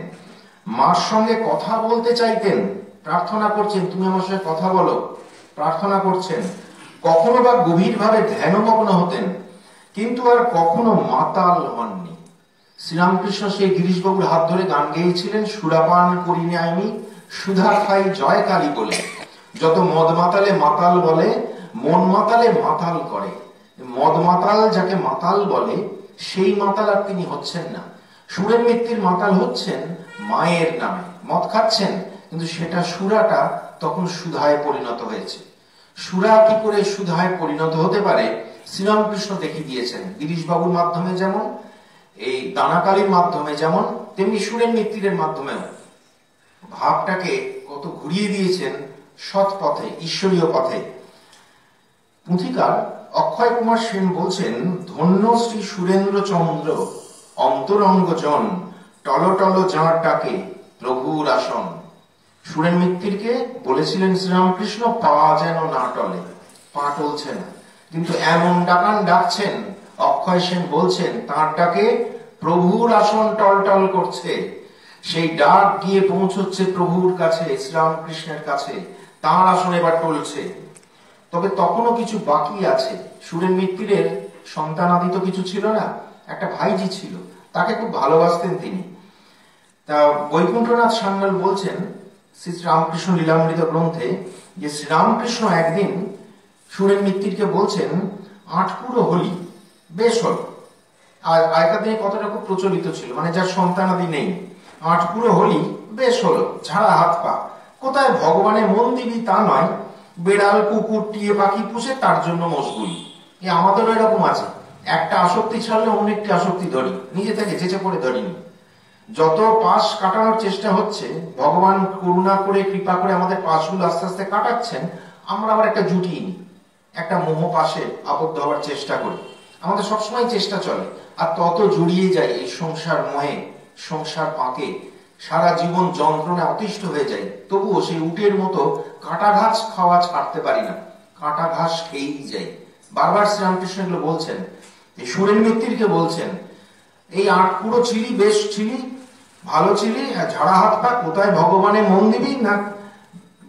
মার সঙ্গে কথা বলতে চাইতেন, প্রার্থনা করছেন তুমি আমার সঙ্গে কথা বলো, প্রার্থনা করছেন। কখনো বা গভীরভাবে ধ্যানমগ্ন হতেন, কিন্তু আর কখনো মাতাল হননি। শ্রীরামকৃষ্ণ সেই গিরিশবাবুর হাত ধরে গান গেয়েছিলেন, সুরাপান করি নাইনি সুধা খাই জয় কালী বলে। যত মদ মাতালে মাতাল বলে, মন মাতালে মাতাল করে। মদ মাতাল যাকে মাতাল বলে, সেই মাতাল আর তিনি হচ্ছেন না। সুরের মিত্তির মাতাল হচ্ছেন মায়ের নামে, মদ খাচ্ছেন, কিন্তু সেটা সুরাটা তখন সুধায় পরিণত হয়েছে। সুরা কি করে সুধায় পরিণত হতে পারে শ্রীরামকৃষ্ণ দেখিয়ে দিয়েছেন। গিরিশবাবুর মাধ্যমে যেমন, এই দানাকালীর মাধ্যমে যেমন, তেমনি সুরেন মিত্তিরের মাধ্যমেও ভাবটাকে কত ঘুরিয়ে দিয়েছেন সৎ পথে, ঈশ্বরীয় পথে। পুঁথিকার অক্ষয় কুমার সেন বলছেন, ধন্য শ্রী সুরেন্দ্র চন্দ্র অন্তরঙ্গ জন, টল টল যাঁর ডাকে প্রভুর আসন। সুরেন মিত্তিরকে বলেছিলেন শ্রীরামকৃষ্ণ, পা যেন না টলে, পা টলছে না, কিন্তু এমন ডাকান ডাকছেন, অক্ষয় সেন বলছেন তাঁর ডাকে প্রভুর আসন টলটল করছে। সেই ডাক গিয়ে পৌঁছচ্ছে প্রভুর কাছে, শ্রীরামকৃষ্ণের কাছে, তাঁর আসন এবার টলছে। তবে তখনও কিছু বাকি আছে। সুরেন মিত্তিরের সন্তানাদি তো কিছু ছিল না, একটা ভাইজি ছিল, তাকে খুব ভালোবাসতেন তিনি। তা বৈকুণ্ঠনাথ সান্যাল বলছেন শ্রী রামকৃষ্ণ লীলামৃত গ্রন্থে যে শ্রীরামকৃষ্ণ একদিন সুরেন মিত্তিরকে বলছেন, আটপুরো হলি বেশ হল। আর আগেকার দিনে কথাটা খুব প্রচলিত ছিল, মানে যার সন্তানাদি নেই, আটপুরো হলি বেশ হলো, ঝাড়া হাত পা, কোথায় ভগবানের মন দিবি তা নয়, বেড়াল কুকুর টিয়ে পাখি পুষে তার জন্য মশগুল। এ আমাদেরও এরকম আছে, একটা আসক্তি ছাড়লে অন্য একটি আসক্তি ধরি, নিজে থেকে চেঁচে পড়ে ধরিনি। যত পাশ কাটানোর চেষ্টা হচ্ছে, ভগবান করুণা করে কৃপা করে আমাদের পাশগুলো আস্তে আস্তে কাটাচ্ছেন, আমরা আবার একটা জুটিয়ে নিই, একটা মোহ পাশে আবদ্ধ হওয়ার চেষ্টা করি। আমাদের সবসময় চেষ্টা চলে, আর তত জড়িয়ে যায় এই সংসার মোহে, সংসার পাকে, সারা জীবন যন্ত্রণা অতিষ্ঠ হয়ে যায়। তবুও সেই উটের মতো কাঁটা ঘাস খাওয়া ছাড়তে পারি না, কাঁটা ঘাস খেয়েই যাই। বারবার শ্রীরামকৃষ্ণ এগুলো বলছেন। এই সুরেন মিত্তিরকে বলছেন, এই আটপুরো ছিলি, বেশ ছিলি, ভালো ছিলি, ঝাড়া হাত পা, কোথায় ভগবানে মন দিবি না,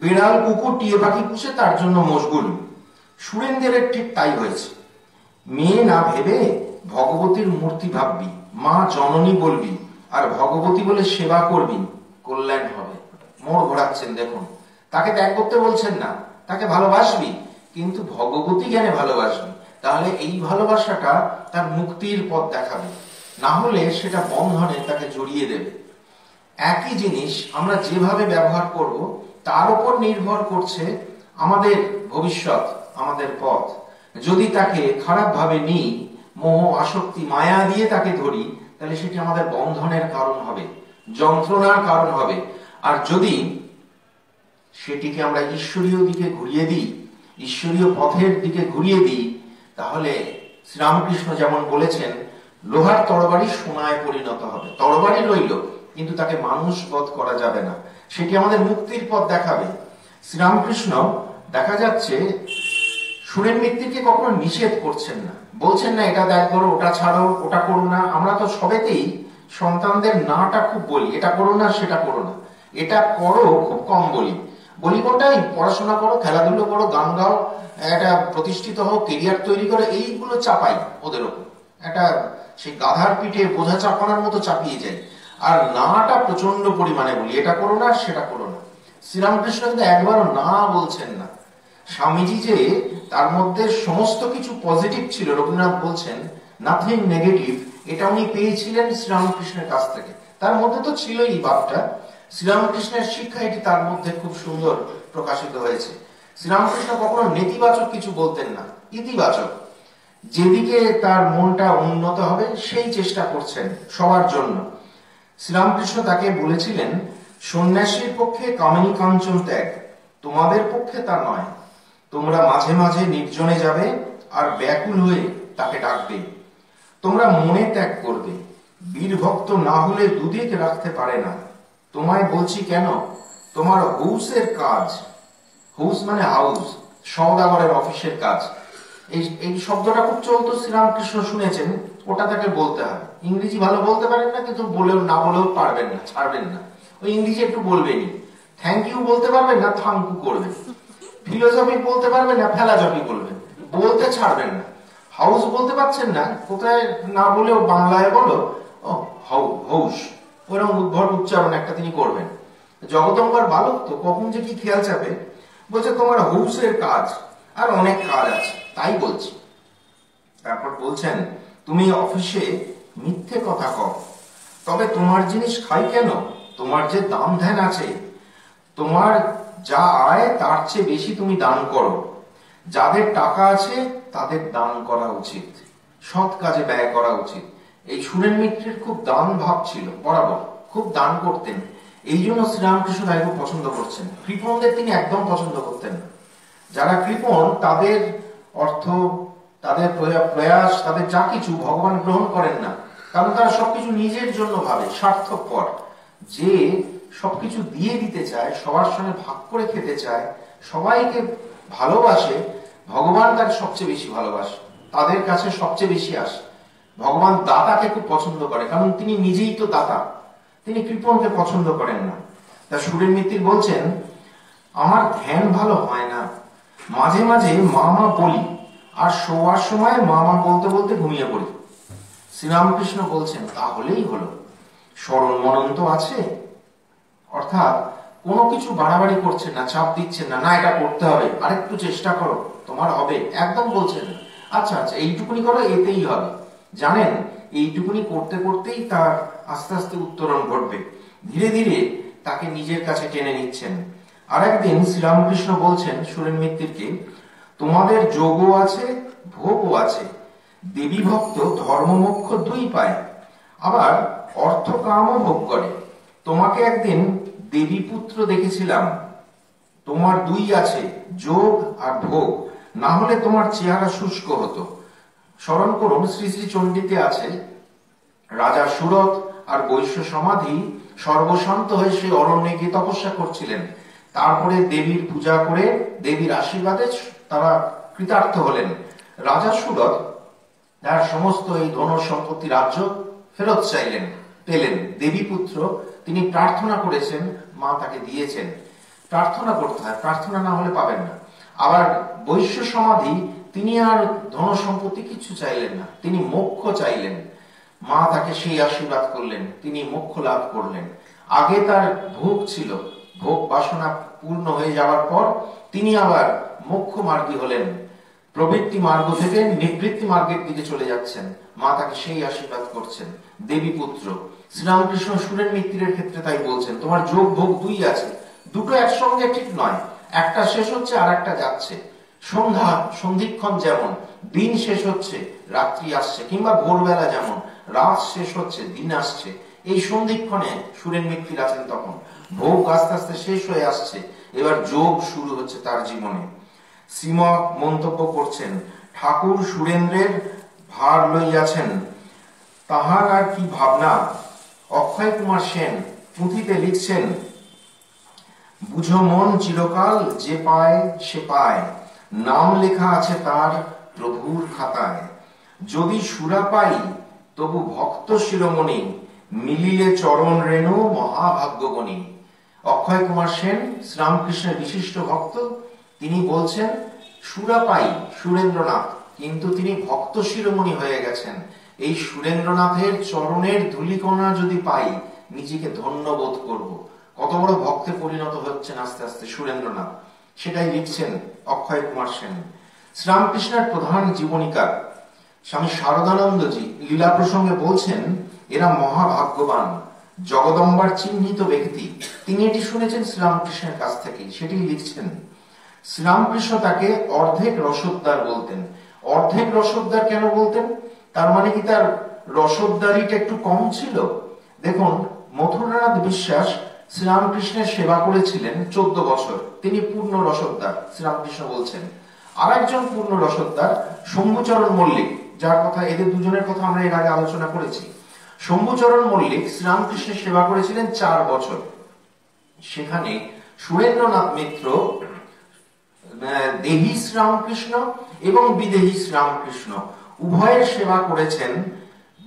বেড়াল কুকুর টিয়ে পাখি পুষে তার জন্য মশগুল। সুরেন্দ্রের ঠিক তাই হয়েছে। মেয়ে না ভেবে ভগবতীর মূর্তি ভাববি, মা জননী বলবি, আর ভগবতী বলে সেবা করবি, কল্যাণ হবে। মোড় ঘোরাচ্ছেন দেখুন, তাকে ত্যাগ করতে বলছেন না, তাকে ভালোবাসবি, কিন্তু ভগবতী জ্ঞানে ভালোবাসবি, তাহলে এই ভালোবাসাটা তার মুক্তির পথ দেখাবে, না হলে সেটা বন্ধনে তাকে জড়িয়ে দেবে। একই জিনিস আমরা যেভাবে ব্যবহার করব তার উপর নির্ভর করছে আমাদের ভবিষ্যৎ, আমাদের পথ। যদি তাকে খারাপ ভাবে নিই, মোহ আসক্তি মায়া দিয়ে তাকে ধরি, তাহলে সেটি আমাদের বন্ধনের কারণ হবে, যন্ত্রণার কারণ হবে। আর যদি সেটিকে আমরা ঈশ্বরীয় দিকে ঘুরিয়ে দিই, ঈশ্বরীয় পথের দিকে ঘুরিয়ে দিই, তাহলে শ্রীরামকৃষ্ণ যেমন বলেছেন, লোহার তরবারি সোনায় পরিণত হবে। তরবারি রইল, কিন্তু তাকে মানুষ বধ করা যাবে না, সেটি আমাদের মুক্তির পথ দেখাবে। শ্রীরামকৃষ্ণ দেখা যাচ্ছে সুরেন মিত্তিরকে কখনো নিষেধ করছেন না, বলছেন না এটা ত্যাগ করো, ওটা ছাড়ো, ওটা করো না। আমরা তো সবেতেই সন্তানদের নাটা খুব বলি, এটা করো না, সেটা করো না, এটা করো খুব কম বলি। বলি কোনটাই, পড়াশোনা করো, খেলাধুলো করো, গান গাও, একটা প্রতিষ্ঠিত হোক, কেরিয়ার তৈরি করো, এইগুলো চাপাই ওদের ওপর, একটা সেই গাধার পিঠে বোঝা চাপানোর মতো চাপিয়ে যায়। আর নাটা প্রচন্ড পরিমাণে বলি, এটা করো না, সেটা করো না। শ্রীরামকৃষ্ণ কিন্তু একবারও না বলছেন না। স্বামীজি যে তার মধ্যে সমস্ত কিছু পজিটিভ ছিল, রবীন্দ্রনাথ বলছেন নাথিং নেগেটিভ, এটা উনি পেয়েছিলেন শ্রীরামকৃষ্ণের কাছ থেকে। তার মধ্যে তো ছিলই এই ভাবটা, শ্রীরামকৃষ্ণের শিক্ষা এটি তার মধ্যে খুব সুন্দর প্রকাশিত হয়েছে। শ্রীরামকৃষ্ণ কখনো নেতিবাচক কিছু বলতেন না, ইতিবাচক, যেদিকে তার মনটা উন্নত হবে সেই চেষ্টা করছেন সবার জন্য। শ্রীরামকৃষ্ণ তাকে বলেছিলেন, সন্ন্যাসীর পক্ষে কামিনী কাঞ্চন ত্যাগ, তোমাদের পক্ষে তা নয়। তোমরা মাঝে মাঝে নির্জনে যাবে আর ব্যাকুল হয়ে তাকে ডাকবে। তোমরা মনে ত্যাগ করবে, বীর ভক্ত না হলে দুদিক রাখতে পারে না। তোমায় বলছি কেন, তোমার হাউসের কাজ, হাউস মানে হাউস, সওদাগরের অফিসের কাজ, এই শব্দটা খুব চলতো, শ্রীরামকৃষ্ণ শুনেছেন, ওটা তাকে বলতে হবে। ইংরেজি ভালো বলতে পারেন না, কিন্তু বলেও না বলেও পারবেন না, ছাড়বেন না। ওই ইংরেজি একটু বলবেনই, থ্যাংক ইউ বলতে পারবেন না, থ্যাংক ইউ করবেন। ফিলোসফি বলতে পারবেন না, ফেলাজফি বলবেন, বলতে ছাড়বেন না। হাউস বলতে পারছেন না, কোথায় না বলেও বাংলায় বলো হাউস, ওরকম উদ্ভট উচ্চারণ একটা তিনি করবেন। জগদম্বার বালক তো কখন যে কি খেয়াল চাপে, বলছে তোমার হাউসের কাজ আর অনেক কাজ আছে, তাই বলছি। তারপর বলছেন, তুমি অফিসে মিথ্যে কথা কও, তবে তোমার জিনিস খাই কেন? তোমার যে দাম ধ্যান আছে, তোমার যা আয় তার চেয়ে বেশি তুমি দান করো। যাদের টাকা আছে তাদের দান করা উচিত, সৎ কাজে ব্যয় করা উচিত। এই সুরেন মিত্রের খুব দান ভাব ছিল, বরাবর খুব দান করতেন। এই জন্য শ্রীরামকৃষ্ণ তাকে পছন্দ করছেন। কৃপণদের তিনি একদম পছন্দ করতেন না। যারা কৃপণ তাদের অর্থ, তাদের প্রয়াস, তাদের যা কিছু ভগবান গ্রহণ করেন না, কারণ তারা সবকিছু নিজের জন্য ভাবে, স্বার্থপর। যে সবকিছু দিয়ে দিতে চায়, সবার সঙ্গে ভাগ করে খেতে চায়, সবাইকে ভালোবাসে, ভগবান তাকে সবচেয়ে বেশি ভালোবাসে, তাদের কাছে সবচেয়ে বেশি আসে। ভগবান দাতাকে খুব পছন্দ করে, কারণ তিনি নিজেই তো দাতা। তিনি কৃপণকে পছন্দ করেন না। তা সুরেন মিত্র বলছেন, আমার ধ্যান ভালো হয় না, মাঝে মাঝে মা মা বলি, আর শোয়ার সময় মা মা বলতে বলতে ঘুমিয়ে পড়ি। শ্রীরামকৃষ্ণ বলছেন, তাহলেই হলো, স্মরণ মনন তো আছে। অর্থাৎ কোনো কিছু বাড়াবাড়ি করছেন না, চাপ দিচ্ছেন না, না এটা করতে হবে, আরেকটু চেষ্টা করো, তোমার হবে, একদম বলছেন না। আচ্ছা আচ্ছা এইটুকুনি করো, এতেই হবে। জানেন এইটুকুনি করতে করতেই তার আস্তে আস্তে উত্তরণ ঘটবে। ধীরে ধীরে তাকে নিজের কাছে টেনে নিচ্ছেন। আরেকদিন শ্রীরামকৃষ্ণ বলছেন সুরেন মিত্রকে, তোমাদের যোগও আছে, ভোগও আছে। দেবী ভক্ত ধর্ম মোক্ষ দুই পায়, আবার অর্থ কামও ভোগ করে। তোমাকে একদিন দেবী পুত্র দেখেছিলাম, তোমার দুই আছে, যোগ আর ভোগ, না হলে তোমার চেহারা শুষ্ক হতো। স্মরণ করুন, শ্রী শ্রী চণ্ডীতে আছে, রাজা সুরত আর বৈশ্য সমাধি সর্বশান্ত হয়ে সেই অরণ্যে গিয়ে তপস্যা করছিলেন। তারপরে দেবীর পূজা করে দেবীর আশীর্বাদে তারা কৃতার্থ হলেন। রাজা সুরত তার সমস্ত এই ধন সম্পত্তি রাজ্য ফেরত চাইলেন, পেলেন। দেবী পুত্র তিনি প্রার্থনা করেছেন, মা তাকে দিয়েছেন। প্রার্থনা করতে হয়, প্রার্থনা না হলে পাবেন না। আবার বৈশ্য সমাধি তিনি আর ধন সম্পত্তি কিছু চাইলেন না, তিনি মোক্ষ চাইলেন। মা তাকে সেই আশীর্বাদ করলেন, তিনি মোক্ষ লাভ করলেন। আগে তার ভোগ ছিল, ভোগ বাসনা পূর্ণ হয়ে যাওয়ার পর তিনি আবার মোক্ষ মার্গী হলেন। প্রবৃত্তি মার্গ থেকে নিবৃত্তি মার্গের দিকে চলে যাচ্ছেন, মা তাকে সেই আশীর্বাদ করছেন। দেবী পুত্র শ্রীরামকৃষ্ণ সুরেন মিত্রের ক্ষেত্রে তাই বলছেন, তোমার যোগ ভোগ দুই আছে, দুটো একসঙ্গে ঠিক নয়, একটা শেষ হচ্ছে আর একটা যাচ্ছে। সন্ধ্যা সন্ধিক্ষণ যেমন দিন শেষ হচ্ছে রাত্রি আসছে, কিংবা ভোরবেলা যেমন রাত শেষ হচ্ছে দিন আসছে, এই সন্ধিক্ষণে সুরেন মিত্র আছেন। তখন ভোগ আস্তে আস্তে শেষ হয়ে আসছে, এবার যোগ শুরু হচ্ছে তার জীবনে। শ্রীমৎ মন্তব্য করছেন, ঠাকুর সুরেন্দ্রের ভার লইয়াছেন, তাহার আর কি ভাবনা। অক্ষয় কুমার সেন পুঁথিতে লিখছেন, বুঝো মন চিরকাল যে পায় সে পায়, নাম লেখা আছে তার প্রভুর খাতায়। যদি সুরা পাই তবু ভক্ত শিরোমণি, মিলিলে চরণ রেণু মহাভাগ্যবনী। অক্ষয় কুমার সেন শ্রীরামকৃষ্ণের বিশিষ্ট ভক্ত, তিনি বলছেন সুরা পাই সুরেন্দ্রনাথ, কিন্তু তিনি ভক্ত শিরোমণি হয়ে গেছেন। এই সুরেন্দ্রনাথের চরণের ধূলিকণা যদি পাই নিজেকে ধন্য বোধ করব। কত বড় ভক্তে পরিণত হচ্ছেন আস্তে আস্তে সুরেন্দ্রনাথ, সেটাই লিখছেন অক্ষয় কুমার সেন। শ্রীরামকৃষ্ণের প্রধান জীবনীকার স্বামী শারদানন্দজি লীলা প্রসঙ্গে বলছেন, এরা মহাভাগ্যবান, জগদম্বার চিহ্নিত ব্যক্তি। তিনি এটি শুনেছেন শ্রীরামকৃষ্ণের কাছ থেকে, সেটি লিখছেন। শ্রীরামকৃষ্ণ তাকে অর্ধেক রসোদ্দার বলতেন। অর্ধেক রসোদ্দার কেন বলতেন? তার মানে কি তার রসোদ্দারিটা একটু কম ছিল? দেখুন, মথুরানাথ বিশ্বাস শ্রীরামকৃষ্ণের সেবা করেছিলেন 14 বছর, তিনি পূর্ণ রসোদ্দার, শ্রীরামকৃষ্ণ বলছেন। আর একজন পূর্ণ রসোদ্দার শম্ভুচরণ মল্লিক, যার কথা, এদের দুজনের কথা আমরা এর আগে আলোচনা করেছি। শম্ভুচরণ মল্লিক শ্রীরামকৃষ্ণের সেবা করেছিলেন 4 বছর। সেখানে সুরেন্দ্রনাথ মিত্র দেহী শ্রীরামকৃষ্ণ এবং বিদেহী শ্রীরামকৃষ্ণ উভয়ের সেবা করেছেন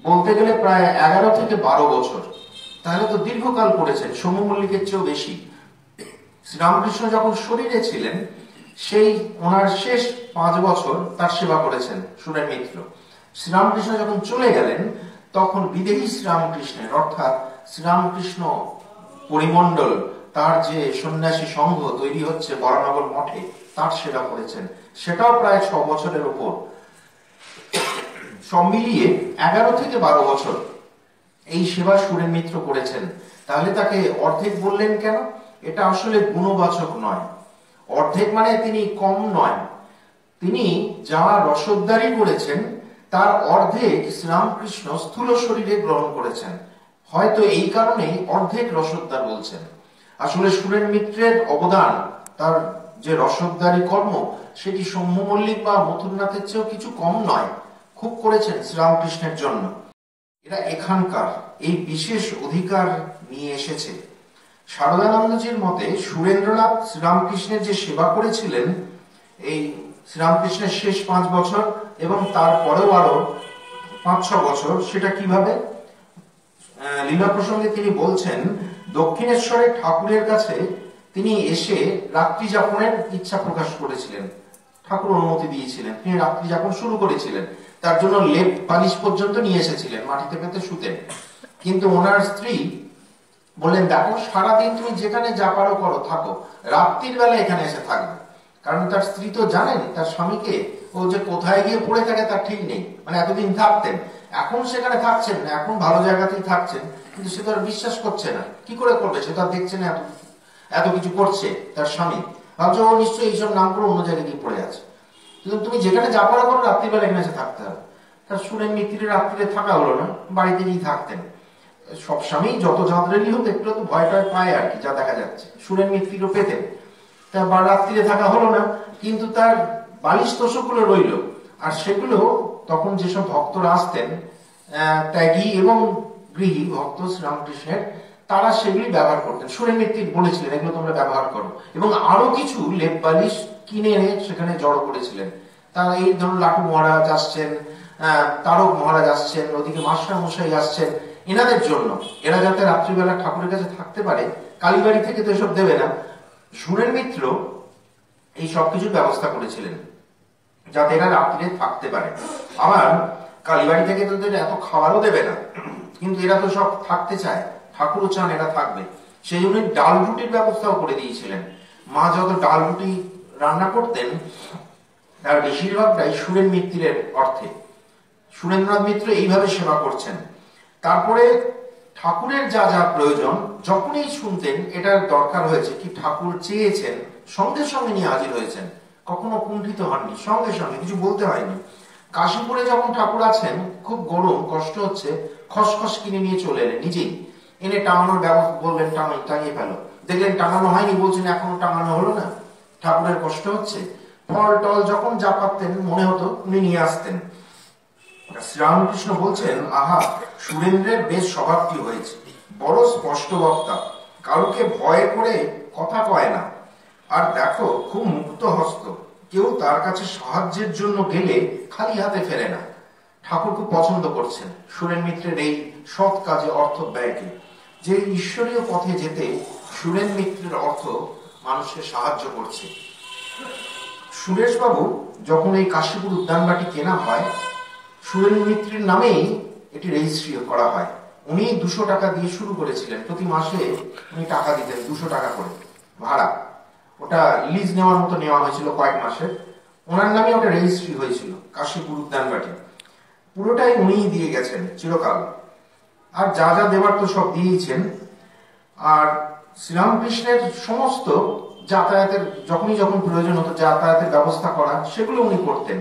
বলতে গেলে প্রায় 11 থেকে 12 বছর। তাহলে তো দীর্ঘকাল করেছেন, শম্ভু মল্লিকের চেয়েও বেশি। শ্রীরামকৃষ্ণ যখন শরীরে ছিলেন সেই ওনার শেষ 5 বছর তার সেবা করেছেন সুরেন মিত্র। শ্রীরামকৃষ্ণ যখন চলে গেলেন তখন বিদেহী শ্রীরামকৃষ্ণের, অর্থাৎ শ্রীরামকৃষ্ণ পরিমণ্ডল, তার যে সন্ন্যাসী সংঘ তৈরি হচ্ছে বরানগর মঠে, তার সেবা করেছেন, সেটাও প্রায় 6 বছরের উপর। সব মিলিয়ে 11 থেকে 12 বছর এই সেবা সুরেন মিত্র করেছেন। তাহলে তাকে অর্ধেক বললেন কেন? এটা আসলে গুণবাচক নয়। অর্ধেক মানে তিনি কম নয়, তিনি যা রসদদারি করেছেন তার অর্ধেক শ্রীরামকৃষ্ণ স্থূল শরীরে গ্রহণ করেছেন। হয়তো এই কারণেই অর্ধেক রসদদার বলছেন। আসলে সুরেন মিত্রের অবদান, তার যে রসদদারি কর্ম, সেটি সৌম্য মল্লিক বা মথুরনাথের চেয়েও কিছু কম নয়, খুব করেছেন শ্রীরামকৃষ্ণের জন্য। এরা এখানকার এই বিশেষ অধিকার নিয়ে এসেছে। শারদানন্দজির মতে সুরেন্দ্রনাথ শ্রীরামকৃষ্ণের যে সেবা করেছিলেন এই শ্রীরামকৃষ্ণের শেষ 5 বছর এবং তারপরেও আরো 5-6 বছর, সেটা কিভাবে? লীলা প্রসঙ্গে তিনি বলছেন, দক্ষিণেশ্বরে ঠাকুরের কাছে তিনি এসে রাত্রি যাপনের ইচ্ছা প্রকাশ করেছিলেন। ঠাকুর অনুমতি দিয়েছিলেন, তিনি রাত্রি যাপন শুরু করেছিলেন। তার জন্য লেপ বালিশ পর্যন্ত নিয়ে এসেছিলেন, মাটিতে পেতে শুতেন। কিন্তু ওনার স্ত্রী বললেন, দেখো সারাদিন তুমি যেখানে যা পারো করো, থাকো, রাত্রির বেলা এখানে এসে থাকবে। কারণ তার স্ত্রী তো জানেন তার স্বামীকে, ও যে কোথায় গিয়ে পড়ে থাকে তার ঠিক নেই। মানে এতদিন থাকতেন, এখন সেখানে থাকছেন না, এখন ভালো জায়গাতেই থাকছেন, কিন্তু সে তো আর বিশ্বাস করছে না। কি করে করবে? সে তো আর দেখছে না এত কিছু করছে তার স্বামী। ভাবছে ও নিশ্চয়ই এইসব নাম করে অন্য জায়গায় গিয়ে পড়ে আছে। কিন্তু তুমি যেখানে যা পারো করো, রাত্রিবেলা এখানে এসে থাকতে হবে। তার সুরেন মিত্রের রাত্রিরে থাকা হলো না, বাড়িতে গিয়ে থাকতেন। সব স্বামী যত যন্ত্রেরই হোক একটু তো ভয় টয় পায় আর কি, যা দেখা যাচ্ছে। সুরেন মিত্রও পেতেন, তা রাত্রিরে থাকা হলো না, কিন্তু তার বালিশ তোষকগুলো রইল। আর সেগুলো তখন যেসব ভক্তরা আসতেন, ত্যাগী এবং গৃহী ভক্ত শ্রীরামকৃষ্ণের, তারা সেগুলি ব্যবহার করতেন। সুরেন মিত্র বলেছিলেন এগুলো তোমরা ব্যবহার করো, এবং আরো কিছু লেপ বালিশ কিনে এনে সেখানে জড়ো করেছিলেন। তারা এই ধরুন লাটু মহারাজ আসছেন, তারক মহারাজ আসছেন, ওদিকে মাস্টার মশাই আসছেন, এনাদের জন্য, এরা যাতে রাত্রিবেলা ঠাকুরের কাছে থাকতে পারে। কালীবাড়ি থেকে তো এসব দেবে না। সুরেন মিত্র এই সবকিছুর ব্যবস্থা করেছিলেন যাতে এরা রাত্রিরে থাকতে পারে। আবার কালীবাড়ি থেকে তো এত খাবারও দেবে না, কিন্তু এরা তো সব থাকতে চায়, ঠাকুরও চান এরা থাকবে। সেই জন্য ডাল রুটির ব্যবস্থাও করে দিয়েছিলেন। মা যত ডাল রুটি রান্না করতেন তার বেশিরভাগটাই সুরেন মিত্রের অর্থে। সুরেন্দ্রনাথ মিত্র এইভাবে সেবা করছেন। তারপরে ঠাকুরের যা যা প্রয়োজন যখনই শুনতেন এটার দরকার হয়েছে, কি ঠাকুর চেয়েছেন, সঙ্গে সঙ্গে নিয়ে হাজির হয়েছেন, কখনো কুণ্ঠিত হননি, সঙ্গে সঙ্গে, কিছু বলতে হয়নি। কাশীপুরে যখন ঠাকুর আছেন, খুব গরম, কষ্ট হচ্ছে, খসখস কিনে নিয়ে চলে এলেন, নিজেই এনে টাঙানোর ব্যবস্থা বললেন, টাঙিয়ে ফেলো। দেখলেন টাঙানো হয়নি, বলছেন এখনো টাঙানো হলো না, ঠাকুরের কষ্ট হচ্ছে। ফল টল যখন যা পারতেন মনে হতো উনি নিয়ে আসতেন। শ্রীরামকৃষ্ণ বলছেন, আহা, সুরেন্দ্রের বেশ স্বভাবটি হয়েছে, বড় স্পষ্ট বক্তা, কারুকে ভয় করে কথা কয় না। আর দেখো খুব মুক্ত হস্ত, কেউ তার কাছে সাহায্যের জন্য গেলে খালি হাতে ফেরে না। ঠাকুর খুব পছন্দ করছেন সুরেন মিত্রের এই সৎ কাজে অর্থ ব্যয়কে, যে ঈশ্বরীয় পথে যেতে সুরেন মিত্রের অর্থ মানুষকে সাহায্য করছে। সুরেশবাবু যখন এই কাশীপুর উদ্যানবাটি কেনা হয়, সুরেন মিত্রের নামেই এটি রেজিস্ট্রি করা হয়। উনি 200 টাকা দিয়ে শুরু করেছিলেন, প্রতি মাসে উনি টাকা দিতেন 200 টাকা করে ভাড়া। ওটা লিজ নেওয়ার মতো নেওয়া হয়েছিল কয়েক মাসের, ওনার নামে ওটা রেজিস্ট্রি হয়েছিল কাশীপুর উদ্যানবাটি। পুরোটাই উনিই দিয়ে গেছেন চিরকাল, আর যা যা দেবার তো সব দিয়েছেন। আর শ্রীরামকৃষ্ণের সমস্ত যাতায়াতের যখন প্রয়োজন হতো যাতায়াতের ব্যবস্থা করা, সেগুলো উনি করতেন।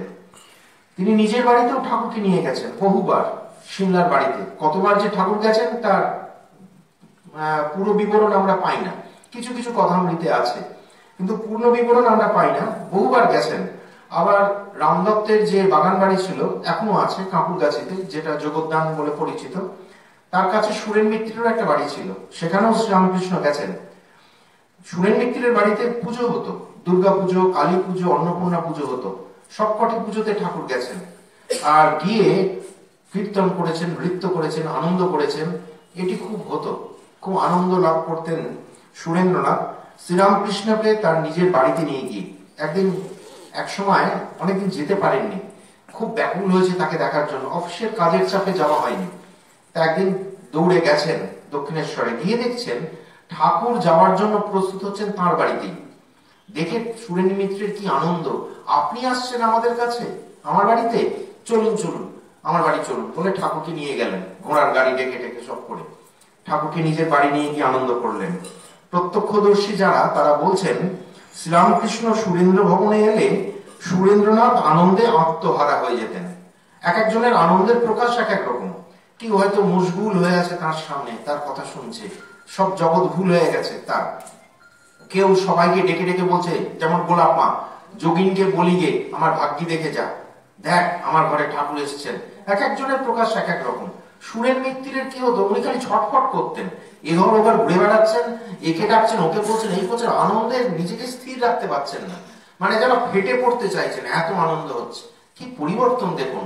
তিনি নিজের বাড়িতেও ঠাকুরকে নিয়ে গেছেন বহুবার, সিমলার বাড়িতে। কতবার যে ঠাকুর গেছেন তার পুরো বিবরণ আমরা পাই না, কিছু কিছু কথামৃতে আছে, কিন্তু পূর্ণ বিবরণ আমরা পাই না। বহুবার গেছেন। আবার রামদত্তের যে বাগান বাড়ি ছিল, এখনো আছে কাঁকুরগাছিতে, যেটা জগদ্দান বলে পরিচিত, তার কাছে সুরেন মিত্রের একটা বাড়ি ছিল, সেখানেও শ্রীরামকৃষ্ণ গেছেন। সুরেন মিত্রের বাড়িতে পুজো হতো, দুর্গা পুজো, কালী পুজো, অন্নপূর্ণা পুজো হতো, সবকটি পুজোতে ঠাকুর গেছেন। আর গিয়ে কীর্তন করেছেন, নৃত্য করেছেন, আনন্দ করেছেন। এটি খুব হতো, খুব আনন্দ লাভ করতেন সুরেন্দ্রনাথ শ্রীরামকৃষ্ণকে তার নিজের বাড়িতে নিয়ে গিয়ে। এক সময় অনেকদিন যেতে পারেননি, খুব ব্যাকুল হয়েছে তাকে দেখার জন্য, অফিসের কাজের চাপে যাওয়া হয়নি। তা একদিন দৌড়ে গেছেন দক্ষিণেশ্বরে, গিয়ে দেখছেন ঠাকুর যাওয়ার জন্য প্রস্তুত হচ্ছেন তাঁর বাড়িতেই। দেখে সুরেন মিত্রের কি আনন্দ, আপনি আসছেন আমাদের কাছে, আমার বাড়িতে, চলুন চলুন, আমার বাড়ি চলুন বলে ঠাকুরকে নিয়ে গেলেন, ঘোড়ার গাড়ি ডেকে ডেকে সব করে ঠাকুরকে নিজের বাড়ি নিয়ে গিয়ে আনন্দ করলেন। প্রত্যক্ষদর্শী যারা তারা বলছেন শ্রীরামকৃষ্ণ সুরেন্দ্র ভবনে এলে সুরেন্দ্রনাথ আনন্দে আত্মহারা হয়ে যেতেন। এক একজনের আনন্দের প্রকাশ এক এক রকম। কেউ হয়তো মশগুল হয়ে আছে তার সামনে, তার কথা শুনছে, সব জগৎ ভুল হয়ে গেছে তার। কেউ সবাইকে ডেকে ডেকে বলছে, যেমন গোলাপ মা যোগিনকে বলি গে আমার ভাগ্যি দেখে যা, দেখ আমার ঘরে ঠাকুর এসেছেন। এক একজনের প্রকাশ এক এক রকম। সুরেন মিত্তিরের কি হতো, উনি খালি ছটফট করতেন, এঘর ওঘর ঘুরে বেড়াচ্ছেন, একে ডাকছেন ওকে বলছেন এই করছেন, আনন্দে নিজেকে স্থির রাখতে পারছেন না, মানে যেন ফেটে পড়তে চাইছেন, এত আনন্দ হচ্ছে। কি পরিবর্তন দেখুন,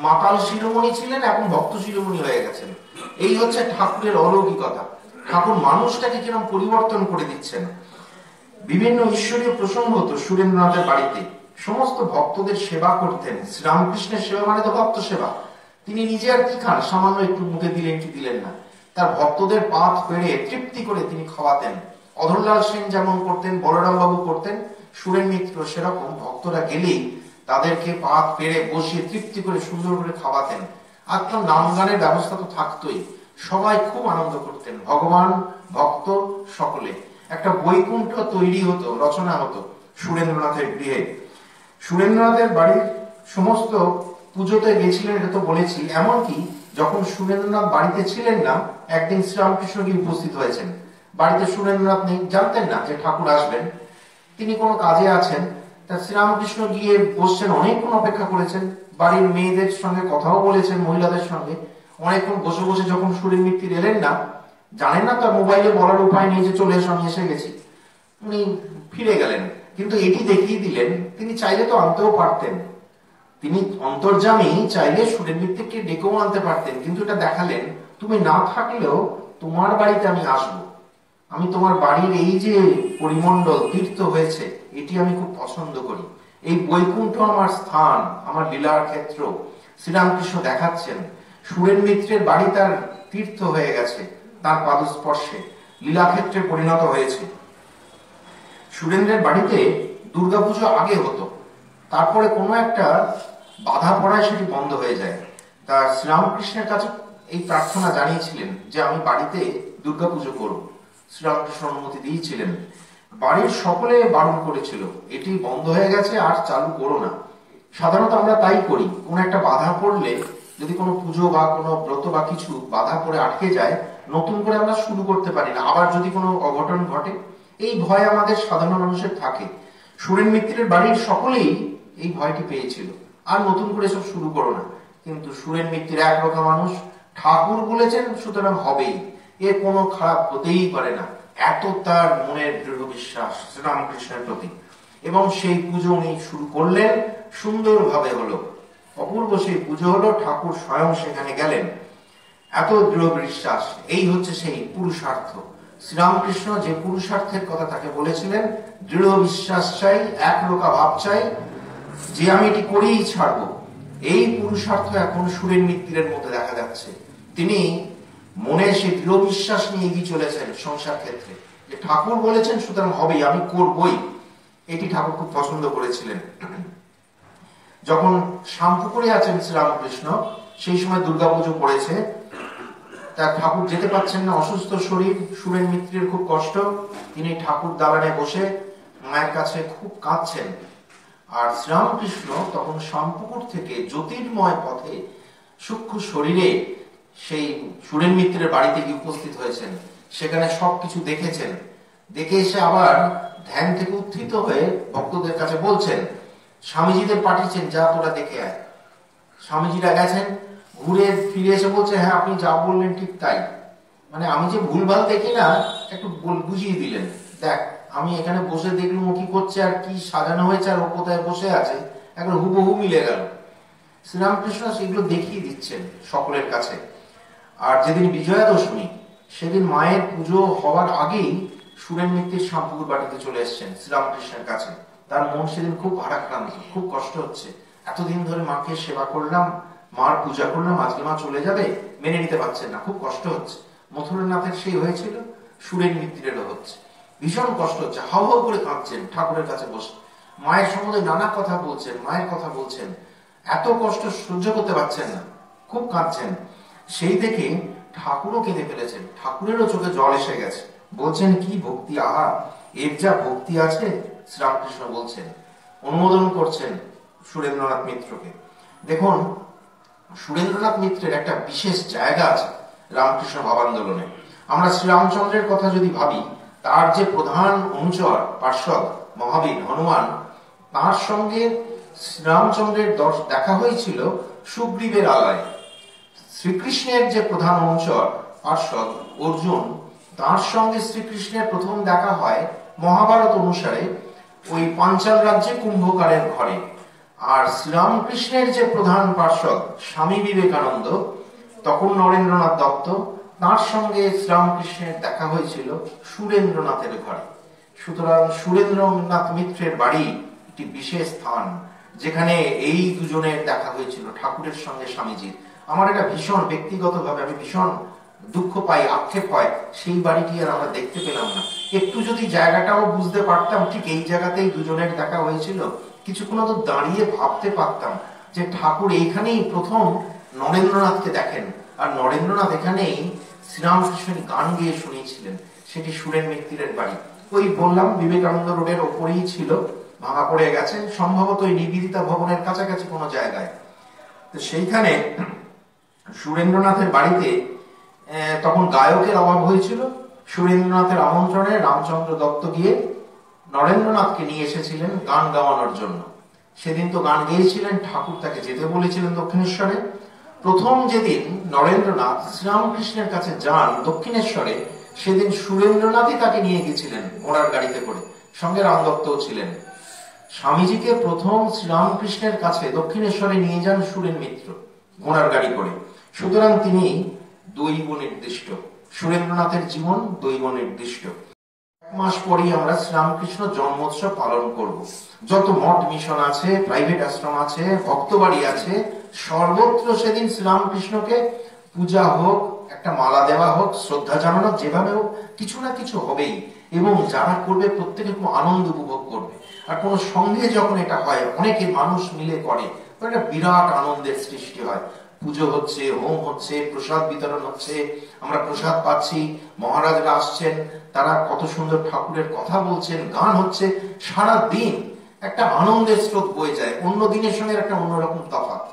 মাতাল শিরোমণি ছিলেন এখন ভক্ত শিরোমণি হয়ে গেছেন। এই হচ্ছে ঠাকুরের অলৌকিকতা। ঠাকুর মানুষটাকে কিরকম পরিবর্তন করে দিচ্ছেন। বিভিন্ন ঈশ্বরীয় প্রসঙ্গ হতো সুরেন্দ্রনাথের বাড়িতে। সমস্ত ভক্তদের সেবা করতেন। শ্রীরামকৃষ্ণের সেবা মানে তো ভক্ত সেবা। তিনি নিজে আর কি খান, সামান্য একটু মুখে দিলেন কি দিলেন না, তার ভক্তদের পাত পেড়ে তৃপ্তি করে তিনি খাওয়াতেন। অধরলাল সেন যেমন করতেন, বলরাম বাবু করতেন, সুরেন মিত্র সেরকম ভক্তরা গেলেই তাদেরকে পাত পেড়ে বসিয়ে তৃপ্তি করে সুন্দর করে খাওয়াতেন। আর তো নাম গানের ব্যবস্থা তো থাকতোই, সবাই খুব আনন্দ করতেন, ভগবান ভক্ত সকলে। একটা বৈকুণ্ঠ তৈরি হতো, রচনা হতো সুরেন্দ্রনাথের গৃহে। সুরেন্দ্রনাথের বাড়ির সমস্ত পুজোতে গেছিলেন, এটা তো বলেছি। এমনকি যখন সুরেন্দ্রনাথ বাড়িতে ছিলেন না, একদিন শ্রীরামকৃষ্ণ গিয়ে উপস্থিত হয়েছেন বাড়িতে। সুরেন্দ্রনাথ নেই, জানতেন না যে ঠাকুর আসবেন, তিনি কোনো কাজে আছেন। তা শ্রীরামকৃষ্ণ গিয়ে বসছেন, অনেকক্ষণ অপেক্ষা করেছেন, বাড়ির মেয়েদের সঙ্গে কথাও বলেছেন, মহিলাদের সঙ্গে অনেকক্ষণ বসে বসে যখন সুরেন মিত্তির এলেন না, জানেন না তার মোবাইলে বলার উপায় নেই যে চলে এসে আমি এসে গেছি, উনি ফিরে গেলেন। কিন্তু এটি দেখিয়ে দিলেন তিনি চাইলে তো আনতেও পারতেন, তিনি অন্তর্যামী, চাইলে সুরেন মিত্তিরকে ডেকেও আনতে পারতেন, কিন্তু এটা দেখালেন তুমি না থাকলেও তোমার বাড়িতে আমি আসবো, আমি তোমার বাড়ির এই যে পরিমণ্ডল তীর্থ হয়েছে এটি আমি খুব পছন্দ করি, এই বৈকুণ্ঠ আমার স্থান, আমার লীলার ক্ষেত্র। শ্রীরামকৃষ্ণ দেখাচ্ছেন সুরেন মিত্রের বাড়ি তার তীর্থ হয়ে গেছে, তার পাদস্পর্শে লীলাক্ষেত্রে পরিণত হয়েছে। সুরেন্দ্রের বাড়িতে দুর্গাপুজো আগে হতো, তারপরে কোনো একটা বাধা পড়ায় সেটি বন্ধ হয়ে যায়। তা শ্রীরামকৃষ্ণের কাছে এই প্রার্থনা জানিয়েছিলেন যে আমি বাড়িতে দুর্গাপুজো করব। শ্রীরামকৃষ্ণ অনুমতি দিয়েছিলেন। বাড়ির সকলে বারণ করেছিল এটি বন্ধ হয়ে গেছে, আর চালু করো না। সাধারণত আমরা তাই করি, কোন একটা বাধা পড়লে, যদি কোনো পুজো বা কোনো ব্রত বা কিছু বাধা পড়ে আটকে যায়, নতুন করে আমরা শুরু করতে পারি না, আবার যদি কোনো অঘটন ঘটে, এই ভয় আমাদের সাধারণ মানুষের থাকে। সুরেন মিত্রের বাড়ির সকলেই এই ভয়টি পেয়েছিল, আর নতুন করে সব শুরু করো না। কিন্তু সুরেন মিত্রের একরকম মানুষ, ঠাকুর বলেছেন সুতরাং হবেই, এর কোনো খারাপ হতেই পারে না, এত তার মনের দৃঢ় বিশ্বাস শ্রীরামকৃষ্ণের প্রতি। এবং সেই পুজো উনি শুরু করলেন, সুন্দরভাবে হলো, অপূর্ব সেই পুজো হলো, ঠাকুর স্বয়ং সেখানে গেলেন, এত দৃঢ় বিশ্বাস। এই হচ্ছে সেই পুরুষার্থ। শ্রীরামকৃষ্ণ যে পুরুষার্থের কথা তাকে বলেছিলেন, দৃঢ় বিশ্বাস চাই, একরোকা ভাব চাই, যে আমি এটি করেই ছাড়বো। এই পুরুষার্থ এখন সুরেন মিত্তিরের মধ্যে দেখা যাচ্ছে। তিনি মনে সেই দৃঢ় বিশ্বাস নিয়ে এগিয়ে চলেছেন সংসার ক্ষেত্রে, যে ঠাকুর বলেছেন সুতরাং হবেই, আমি করবই। এটি ঠাকুর খুব পছন্দ করেছিলেন। যখন শ্যামপুকুরে আছেন শ্রীরামকৃষ্ণ, সেই সময় দুর্গাপুজো পড়েছে, তার ঠাকুর যেতে পারছেন না, অসুস্থ শরীর, সুরেন মিত্রের খুব কষ্ট, তিনি ঠাকুর দালানে বসে মায়ের কাছে খুব কাঁদছেন। আর শ্রীরামকৃষ্ণ তখন শ্যামপুকুর থেকে জ্যোতির্ময় পথে সূক্ষ্ম শরীরে সেই সুরেন মিত্রের বাড়িতে গিয়ে উপস্থিত হয়েছেন, সেখানে সবকিছু দেখেছেন। দেখে এসে আবার ধ্যান থেকে উত্থিত হয়ে ভক্তদের কাছে বলছেন, স্বামীজিদের পাঠিয়েছেন, যা তোরা দেখে আয়। স্বামীজিরা গেছেন, ঘুরে ফিরে এসে বলছে, হ্যাঁ আপনি যা বললেন ঠিক তাই, মানে আমি যে ভুলভাল দেখি না, একটু বুঝিয়ে দিলেন। দেখ আমি এখানে বসে দেখলাম ও কি করছে, আর কি সাজানো হয়েছে, আর ও কোথায় বসে আছে, একবার হুবহু মিলে গেল। শ্রীরামকৃষ্ণ সেগুলো দেখিয়ে দিচ্ছেন সকলের কাছে। আর যেদিন বিজয়া দশমী, সেদিন মায়ের পুজো হওয়ার আগেই সুরেন মিত্তির শ্যামপুকুর বাড়িতে চলে এসেছেন শ্রীরামকৃষ্ণের কাছে। তার মন সেদিন খুব ভারাক্রান্ত, খুব কষ্ট হচ্ছে, এতদিন ধরে মাকে সেবা করলাম, মার পূজা করলাম, আজকে মা চলে যাবে, মেনে নিতে পারছেন না, খুব কষ্ট হচ্ছে। মথুরানাথের সেই হয়েছিল, সুরেন মিত্রেরও হচ্ছে, ভীষণ কষ্ট হচ্ছে, হাউ হাউ করে কাঁদছেন ঠাকুরের কাছে বসে, মায়ের সম্বন্ধে নানা কথা বলছেন, মায়ের কথা বলছেন, এত কষ্ট সহ্য করতে পারছেন না। খুব কাঁদছেন। সেই দেখে ঠাকুরও কেঁদে ফেলেছেন, ঠাকুরেরও চোখে জল এসে গেছে। বলছেন কি ভক্তি, আহা এর যা ভক্তি আছে। শ্রীরামকৃষ্ণ বলছেন, অনুমোদন করছেন সুরেন্দ্রনাথ মিত্রকে। দেখুন, সুরেন্দ্রনাথ মিত্রের একটা বিশেষ জায়গা আছে রামকৃষ্ণ ভাবান্দোলনে। আমরা শ্রীরামচন্দ্রের কথা যদি ভাবি, তার যে প্রধান অনুচর পার্ষদ মহাবীর হনুমান, তার সঙ্গে শ্রীরামচন্দ্রের দেখা হয়েছিল সুগ্রীবের আলয়ে। শ্রীকৃষ্ণের যে প্রধান অনুচর পার্ষদ অর্জুন, তার সঙ্গে শ্রীকৃষ্ণের প্রথম দেখা হয় মহাভারত অনুসারে ওই পাঞ্চাল রাজ্যে কুম্ভকারের ঘরে। আর শ্রীরামকৃষ্ণের যে প্রধান পার্ষদ স্বামী বিবেকানন্দ, তখন নরেন্দ্রনাথ দত্ত, তার সঙ্গে শ্রীরামকৃষ্ণের দেখা হয়েছিল সুরেন্দ্রনাথের ঘরে। সুতরাং সুরেন্দ্রনাথ মিত্রের বাড়ি একটি বিশেষ স্থান, যেখানে এই দুজনের দেখা হয়েছিল ঠাকুরের সঙ্গে স্বামীজির। আমার এটা ভীষণ ব্যক্তিগতভাবে আমি ভীষণ দুঃখ পাই, আক্ষেপ হয়, সেই বাড়িটি আর আমরা দেখতে পেলাম না। একটু যদি জায়গাটাও বুঝতে পারতাম, ঠিক এই জায়গাতেই দুজনের দেখা হয়েছিল, কিছুক্ষণ তো দাঁড়িয়ে ভাবতে পারতাম যে ঠাকুর এইখানেই প্রথম নরেন্দ্রনাথকে দেখেন, আর নরেন্দ্রনাথ এখানেই শ্রীরামকৃষ্ণের গান গেয়ে শুনিয়েছিলেন। সেটি সুরেন মিত্রের বাড়ি। ওই বললাম বিবেকানন্দ রোডের ওপরেই ছিল, ভাঙা পড়ে গেছে, সম্ভবত ওই নিবেদিতা ভবনের কাছাকাছি কোনো জায়গায়। তো সেইখানে সুরেন্দ্রনাথের বাড়িতে তখন গায়কের অভাব হয়েছিল। সুরেন্দ্রনাথের আমন্ত্রণে রামচন্দ্র দত্ত গিয়ে নরেন্দ্রনাথকে নিয়ে এসেছিলেন গান গাওয়ানোর জন্য। সেদিন তো গান গেয়েছিলেন, ঠাকুর তাকে যেতে বলেছিলেন দক্ষিণেশ্বরে। প্রথম যেদিন নরেন্দ্রনাথ শ্রীরামকৃষ্ণের কাছে যান দক্ষিণেশ্বরে, সেদিন সুরেন্দ্রনাথই তাকে নিয়ে গেছিলেন ঘোড়ার গাড়িতে করে, সঙ্গে রামদত্তও ছিলেন। স্বামীজিকে প্রথম শ্রীরামকৃষ্ণের কাছে দক্ষিণেশ্বরে নিয়ে যান সুরেন মিত্র ঘোড়ার গাড়ি করে। সুতরাং তিনি দৈব নির্দিষ্ট, সুরেন্দ্রনাথের জীবন দৈব নির্দিষ্ট। এক মাস পরেই আমরা শ্রীরামকৃষ্ণ জন্মোৎসব পালন করব। যত মঠ মিশন আছে, প্রাইভেট আশ্রম আছে, ভক্তবাড়ি আছে, সর্বত্র সেদিন শ্রীরামকৃষ্ণকে পূজা হোক, একটা মালা দেওয়া হোক, শ্রদ্ধা জানানো, যেভাবে হোক কিছু না কিছু হবেই। এবং যারা করবে প্রত্যেকে খুব আনন্দ উপভোগ করবে। আর কোন সঙ্গে যখন এটা হয়, অনেকে মানুষ মিলে করে, একটা বিরাট আনন্দের সৃষ্টি হয়। পুজো হচ্ছে, হোম হচ্ছে, প্রসাদ বিতরণ হচ্ছে, আমরা প্রসাদ পাচ্ছি, মহারাজরা আসছেন, তারা কত সুন্দর ঠাকুরের কথা বলছেন, গান হচ্ছে, সারা দিন একটা আনন্দের স্রোত বয়ে যায়। অন্য দিনের সঙ্গে একটা অন্যরকম তফাৎ।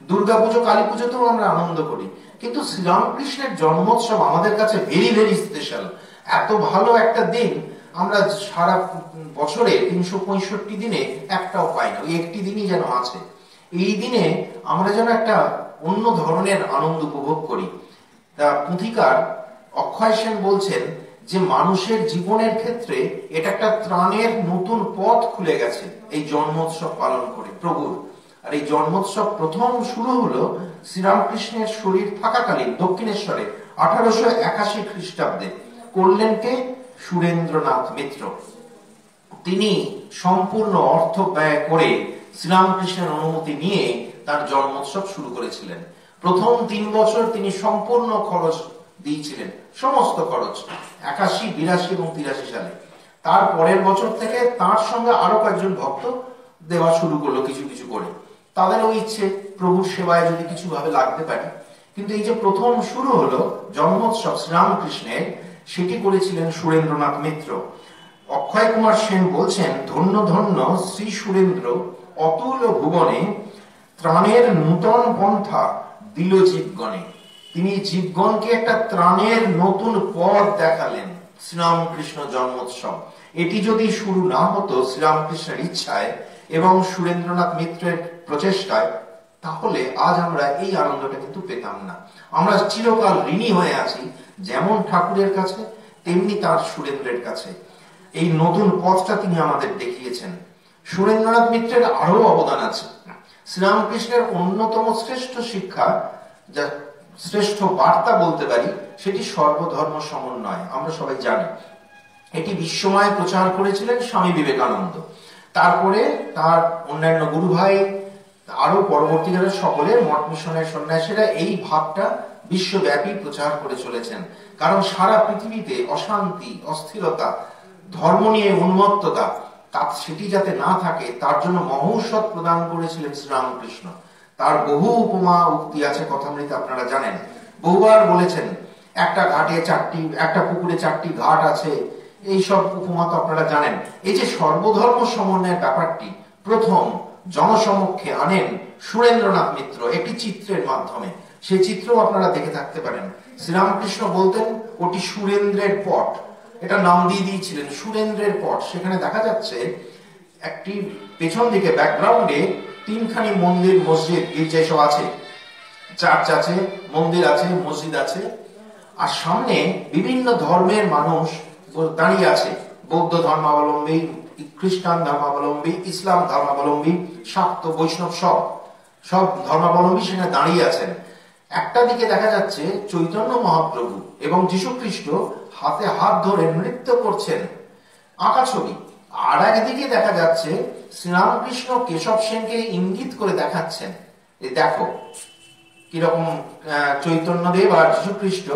দুর্গাপুজো, কালী পুজোতেও আমরা আনন্দ করি, কিন্তু শ্রীরামকৃষ্ণের জন্মোৎসব আমাদের কাছে ভেরি ভেরি স্পেশাল। এত ভালো একটা দিন আমরা সারা বছরে 365 দিনে একটাও পাই না, ওই একটি দিনই যেন আছে। এই দিনে আমরা যেন একটা অন্য ধরনের আনন্দ উপভোগ করি। পুঁথিকার অক্ষয় সেন বলছেন যে মানুষের জীবনের ক্ষেত্রে এটা একটা ত্রাণের নতুন পথ খুলে গেছে এই জন্মোৎসব পালন করে প্রভুর। আর এই জন্মোৎসব প্রথম শুরু হলো শ্রীরামকৃষ্ণের শরীর থাকাকালীন দক্ষিণেশ্বরে 1881 খ্রিস্টাব্দে। করলেন কে? সুরেন্দ্রনাথ মিত্র। তিনি সম্পূর্ণ অর্থ ব্যয় করে শ্রীরামকৃষ্ণের অনুমতি নিয়ে তার জন্মোৎসব শুরু করেছিলেন। প্রথম 3 বছর তিনি সম্পূর্ণ খরচ দিয়েছিলেন, সমস্ত খরচ, 81, 82 এবং 83 সালে। তার পরের বছর থেকে তার সঙ্গে আরো কয়েকজন ভক্ত দেওয়া শুরু করলো কিছু কিছু করে। তাদেরও ইচ্ছে প্রভুর সেবায় যদি কিছু ভাবে লাগতে পারে। কিন্তু এই যে প্রথম শুরু হলো জন্মোৎসব শ্রীরামকৃষ্ণের, সেটি করেছিলেন সুরেন্দ্রনাথ মিত্র। অক্ষয় কুমার সেন বলছেন, ধন্য ধন্য শ্রী সুরেন্দ্র অতুল ভুবনে ত্রাণের নূতন পন্থা দিল জীবগণে। তিনি জীবগণকে একটা ত্রাণের নতুন পথ দেখালেন শ্রীরামকৃষ্ণ জন্মোৎসব। এটি যদি শুরু না হতো শ্রীরামকৃষ্ণের ইচ্ছায় এবং সুরেন্দ্রনাথ মিত্রের প্রচেষ্টায়, তাহলে আজ আমরা এই আনন্দটা কিন্তু পেতাম না। আমরা চিরকাল ঋণী হয়ে আছি, যেমন ঠাকুরের কাছে তেমনি তার সুরেন্দ্রের কাছে। এই নতুন পথটা তিনি আমাদের দেখিয়েছেন। সুরেন্দ্রনাথ মিত্রের আরো অবদান আছে। শ্রীরামকৃষ্ণের অন্যতম শ্রেষ্ঠ শিক্ষা, যা শ্রেষ্ঠ বার্তা বলতে পারি, সেটি সর্বধর্ম সমন্বয়। আমরা সবাই জানি এটি বিশ্বময় প্রচার করেছিলেন স্বামী বিবেকানন্দ। তারপরে তার অন্যান্য গুরু ভাই, আরো পরবর্তীকালে সকলে মঠ মিশনের সন্ন্যাসীরা এই ভাবটা বিশ্বব্যাপী প্রচার করে চলেছেন। কারণ সারা পৃথিবীতে অশান্তি, অস্থিরতা, ধর্ম নিয়ে উন্মত্ততা, সেটি যাতে না থাকে তার জন্য মহৌষধ প্রদান করেছিলেন শ্রীরামকৃষ্ণ। তার বহু উপমা উক্তি আছে কথামৃতে, আপনারা জানেন, বহুবার বলেছেন একটা ঘাটে চারটি, একটা পুকুরে চারটি ঘাট আছে, এইসব উপমা তো আপনারা জানেন। এই যে সর্বধর্ম সমন্বয়ের ব্যাপারটি প্রথম জনসমক্ষে আনেন সুরেন্দ্রনাথ মিত্র একটি চিত্রের মাধ্যমে। সেই চিত্র আপনারা দেখে থাকতে পারেন। শ্রীরামকৃষ্ণ বলতেন ওটি সুরেন্দ্রের পট, এটা নাম দিয়ে দিয়েছিলেন সুরেন্দ্রের পট। সেখানে দেখা যাচ্ছে একটি পেছন দিকে ব্যাকগ্রাউন্ডে তিনখানি মন্দির, মসজিদ, গির্জা সব আছে, চার্চ আছে, মন্দির আছে, মসজিদ আছে, আর সামনে বিভিন্ন ধর্মের মানুষ দাঁড়িয়ে আছে। বৌদ্ধ ধর্মাবলম্বী, খ্রিস্টান ধর্মাবলম্বী, ইসলাম ধর্মাবলম্বী, শাক্ত, বৈষ্ণব, সব ধর্মাবলম্বী সেখানে দাঁড়িয়ে আছেন। একটা দিকে দেখা যাচ্ছে চৈতন্য মহাপ্রভু এবং যীশু খ্রিস্ট হাতে হাত ধরে নৃত্য করছেন, আঁকা ছবি। আর একদিকে দেখা যাচ্ছে শ্রীরামকৃষ্ণ কেশব সেনকে ইঙ্গিত করে দেখাচ্ছেন, এই দেখো কিরকম চৈতন্যদেব আর যীশু খ্রিস্ট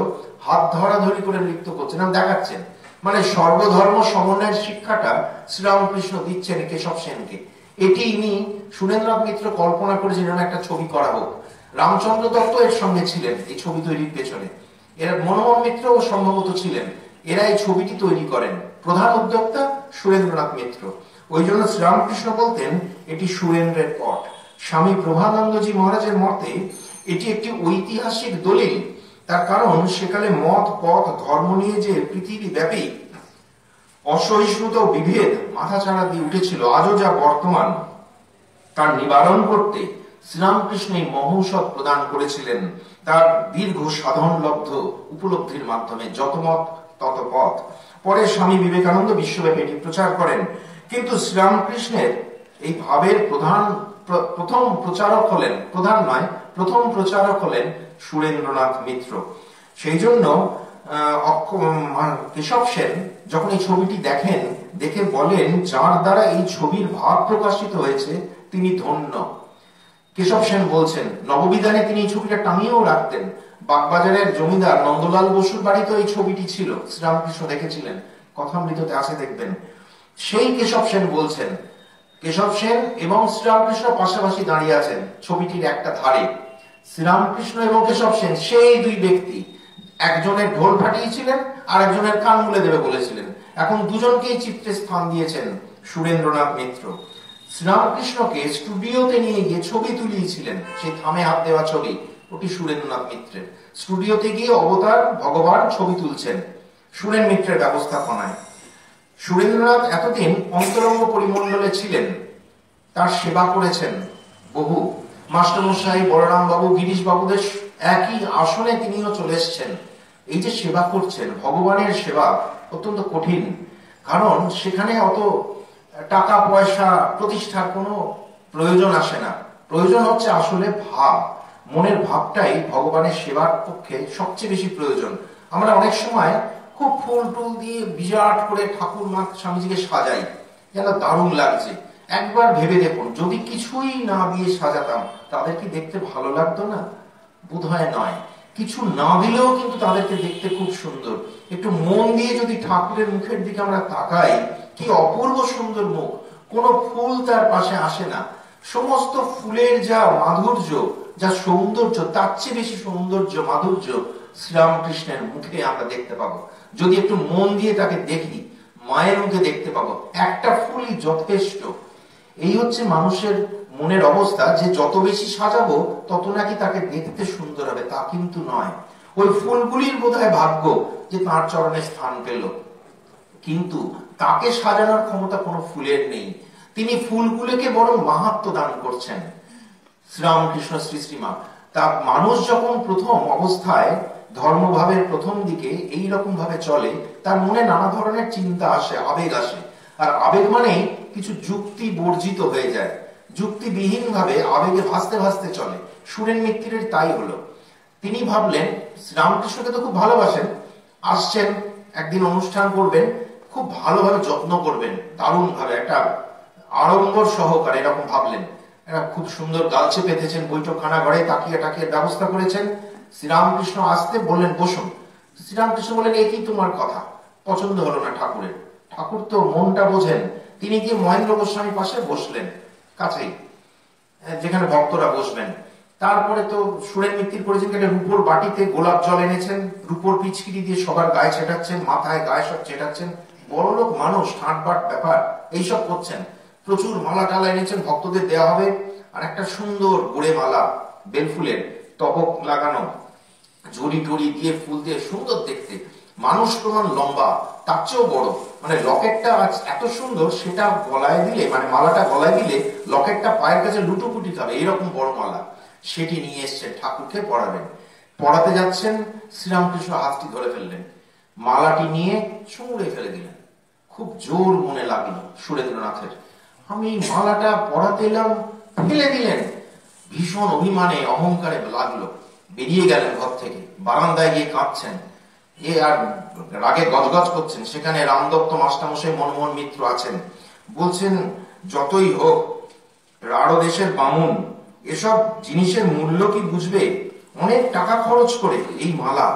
হাত ধরাধরি করে নৃত্য করছেন, দেখাচ্ছেন। মানে সর্বধর্ম সমন্বয়ের শিক্ষাটা শ্রীরামকৃষ্ণ দিচ্ছেন কেশব সেনকে। এটি ইনি সুরেন্দ্রনাথ মিত্র কল্পনা করেছিলেন একটা ছবি করা হোক। রামচন্দ্র দত্ত এর সঙ্গে ছিলেন এই ছবি তৈরির পেছনে, এরা মনমোহন মিত্রও সম্ভবত ছিলেন। এরা এই ছবিটি তৈরি করেন, প্রধান উদ্যোক্তা সুরেন্দ্রনাথ মিত্র। ওই জন্য শ্রীরামকৃষ্ণ বলতেন এটি সুরেন্দ্রের পট। স্বামী প্রভানন্দজি মহারাজের মতে এটি একটি ঐতিহাসিক দলিল। তার কারণ সেকালে মত, পথ, ধর্ম নিয়ে যে পৃথিবী ব্যাপী অসহিষ্ণুতা ও বিভেদ মাথাচাড়া দিয়ে উঠেছিল, আজও যা বর্তমান, তার নিবারণ করতে শ্রীরামকৃষ্ণ এই মহৌষধ প্রদান করেছিলেন তার দীর্ঘ সাধনলব্ধ উপলব্ধির মাধ্যমে। যত মত তত পথ। পরে স্বামী বিবেকানন্দ বিশ্বব্যাপী এটি প্রচার করেন। কিন্তু শ্রীরামকৃষ্ণের এই ভাবের প্রথম প্রচারক হলেন, প্রধান নয়, প্রথম প্রচারক হলেন সুরেন্দ্রনাথ মিত্র। সেই জন্য কেশব সেন যখন এই ছবিটি দেখেন, দেখে বলেন যার দ্বারা এই ছবির ভাব প্রকাশিত হয়েছে তিনি ধন্য। কেশব সেন বলছেন নববিধানে তিনি এই ছবিটা টাঙিয়েও রাখতেন। বাগবাজারের জমিদার নন্দলাল বসুর বাড়িতে এই ছবিটি ছিল, শ্রীরামকৃষ্ণ দেখেছিলেন, কথামৃততে আছে দেখবেন। সেই কেশব সেন বলছেন, কেশব সেন এবং শ্রীরামকৃষ্ণ পাশাপাশি দাঁড়িয়ে আছেন ছবিটির একটা ধারে। শ্রীরামকৃষ্ণ এবং কেশব সেন সেই দুই ব্যক্তি, একজনের ঢোল ফাটিয়েছিলেন আর একজনের কান মুলে দেবে বলেছিলেন। এখন দুজনকেই চিত্রে স্থান দিয়েছেন সুরেন্দ্রনাথ মিত্র। শ্রীরামকৃষ্ণকে স্টুডিওতে নিয়ে গিয়ে ছবি তুলিয়েছিলেন, সেই থামে হাত দেওয়া ছবি, ওটি সুরেন্দ্রনাথ মিত্রের। স্টুডিওতে গিয়ে অবতার ভগবান ছবি তুলছেন সুরেন মিত্রের ব্যবস্থাপনায়। সুরেন্দ্রনাথ এতদিন অন্তরঙ্গ পরিমণ্ডলে ছিলেন, তার সেবা করেছেন বহু। মাস্টারমশাই, বলরাম বাবু, গিরিশ বাবুদের একই আসনে তিনিও চলে এসছেন। এই যে সেবা করছেন, ভগবানের সেবা অত্যন্ত কঠিন, কারণ সেখানে অত টাকা পয়সা প্রতিষ্ঠার কোনো প্রয়োজন আসে না। প্রয়োজন হচ্ছে আসলে ভাব, মনের ভাবটাই ভগবানের সেবার পক্ষে সবচেয়ে বেশি প্রয়োজন। আমরা অনেক সময় খুব ফুল টুল দিয়ে বিরাট করে ঠাকুর মা স্বামীজিকে সাজাই, যেন দারুণ লাগছে। একবার ভেবে দেখুন, যদি কিছুই না দিয়ে সাজাতাম তাদের কি দেখতে ভালো লাগতো না? বোধহয় নয়। কিছু না দিলেও কিন্তু তাদেরকে দেখতে খুব সুন্দর। একটু মন দিয়ে যদি ঠাকুরের মুখের দিকে আমরা তাকাই, কি অপূর্ব সুন্দর মুখ, কোনো ফুল তার পাশে আসে না। সমস্ত ফুলের যা মাধুর্য, যা সৌন্দর্য, তার চেয়ে বেশি সৌন্দর্য, মাধুর্য শ্রীরামকৃষ্ণের মুখে আমরা দেখতে পাবো। যদি একটু মন দিয়ে তাকে দেখি, মায়ের মুখে দেখতে পাবো। একটা ফুলই যথেষ্ট। এই হচ্ছে মানুষের মনের অবস্থা, যে যত বেশি সাজাবো তত নাকি তাকে দেখতে সুন্দর হবে, তা কিন্তু নয়। ওই ফুলগুলির বোধহয় ভাগ্য যে তার চরণে স্থান পেল, কিন্তু তাকে সাজানোর ক্ষমতা কোনো ফুলের নেই। তিনি ফুলগুলোকে বরং মাহাত্ম্য দান করছেন শ্রীরামকৃষ্ণ শ্রী শ্রীমা। তা মানুষ যখন প্রথম অবস্থায় ধর্মভাবের প্রথম দিকে এই রকম ভাবে চলে, তার মনে নানা ধরনের চিন্তা আসে, আবেগ আসে। আর আবেগ মানেই কিছু যুক্তি বর্জিত হয়ে যায়, যুক্তিবিহীন ভাবে আবেগে ভাসতে ভাসতে চলে। সুরেন মিত্রের তাই হলো। তিনি ভাবলেন শ্রীরামকৃষ্ণকে তো খুব ভালোবাসেন, আসছেন একদিন অনুষ্ঠান করবেন, খুব ভালোভাবে যত্ন করবেন, দারুণ ভাবে একটা আড়ম্বর সহকারে এরকম ভাবলেন। একটা খুব সুন্দর গালছে পেতেছেন, বৈঠকখানা ঘরে তাকিয়ে টাকিয়ে ব্যবস্থা করেছেন। শ্রীরামকৃষ্ণ আসতে বললেন বসুন। শ্রীরামকৃষ্ণ বললেন এ কি তোমার কথা? পছন্দ হলো না ঠাকুরের। ঠাকুর তো মনটা বোঝেন। তিনি গিয়ে মহেন্দ্র গোস্বামীর পাশে বসলেন, কাছেই যেখানে ভক্তরা বসবেন। তারপরে তো সুরেন মিত্তির করেছেন একটা রূপোর বাটিতে গোলাপ জল এনেছেন, রূপোর পিচকিরি দিয়ে সবার গায়ে ছেটাচ্ছেন, মাথায় গায়ে সব ছেটাচ্ছেন। বড়লোক মানুষ, ঠাটবাট ব্যাপার, এইসব করছেন। প্রচুর মালা টালা এনেছেন, ভক্তদের দেওয়া হবে। আর একটা সুন্দর গোড়ে মালা, বেলফুলের তবক লাগানো, ঝুড়ি টুড়ি দিয়ে ফুল দিয়ে সুন্দর দেখতে, মানুষ প্রমাণ লম্বা, তার চেয়েও বড়। মানে লকেটটা এত সুন্দর, সেটা গলায় দিলে, মানে মালাটা গলায় দিলে লকেটটা পায়ের কাছে লুটোপুটি খাবে, এরকম বড় মালা। সেটি নিয়ে এসছেন, ঠাকুরকে পড়াবেন। পড়াতে যাচ্ছেন, শ্রীরামকৃষ্ণ হাতটি ধরে ফেললেন, মালাটি নিয়ে ছুঁড়ে ফেলে দিলেন। খুব জোর মনে লাগলো সুরেন্দ্রনাথের, আমি মালাটা পড়াতে এলাম, ফেলে দিলেন। ভীষণ অভিমানে অহংকারে লাগলো, বেরিয়ে গেলেন ঘর থেকে, বারান্দায় গিয়ে কাঁদছেন, আর রাগে গজগজ করছেন। সেখানে রামদত্ত মাস্টারমশাই, মনমোহন মিত্র আছেন। বলছেন, যতই হোক রাঢ় দেশের বামুন, এসব জিনিসের মূল্য কি বুঝবে? অনেক টাকা খরচ করে এই মালা,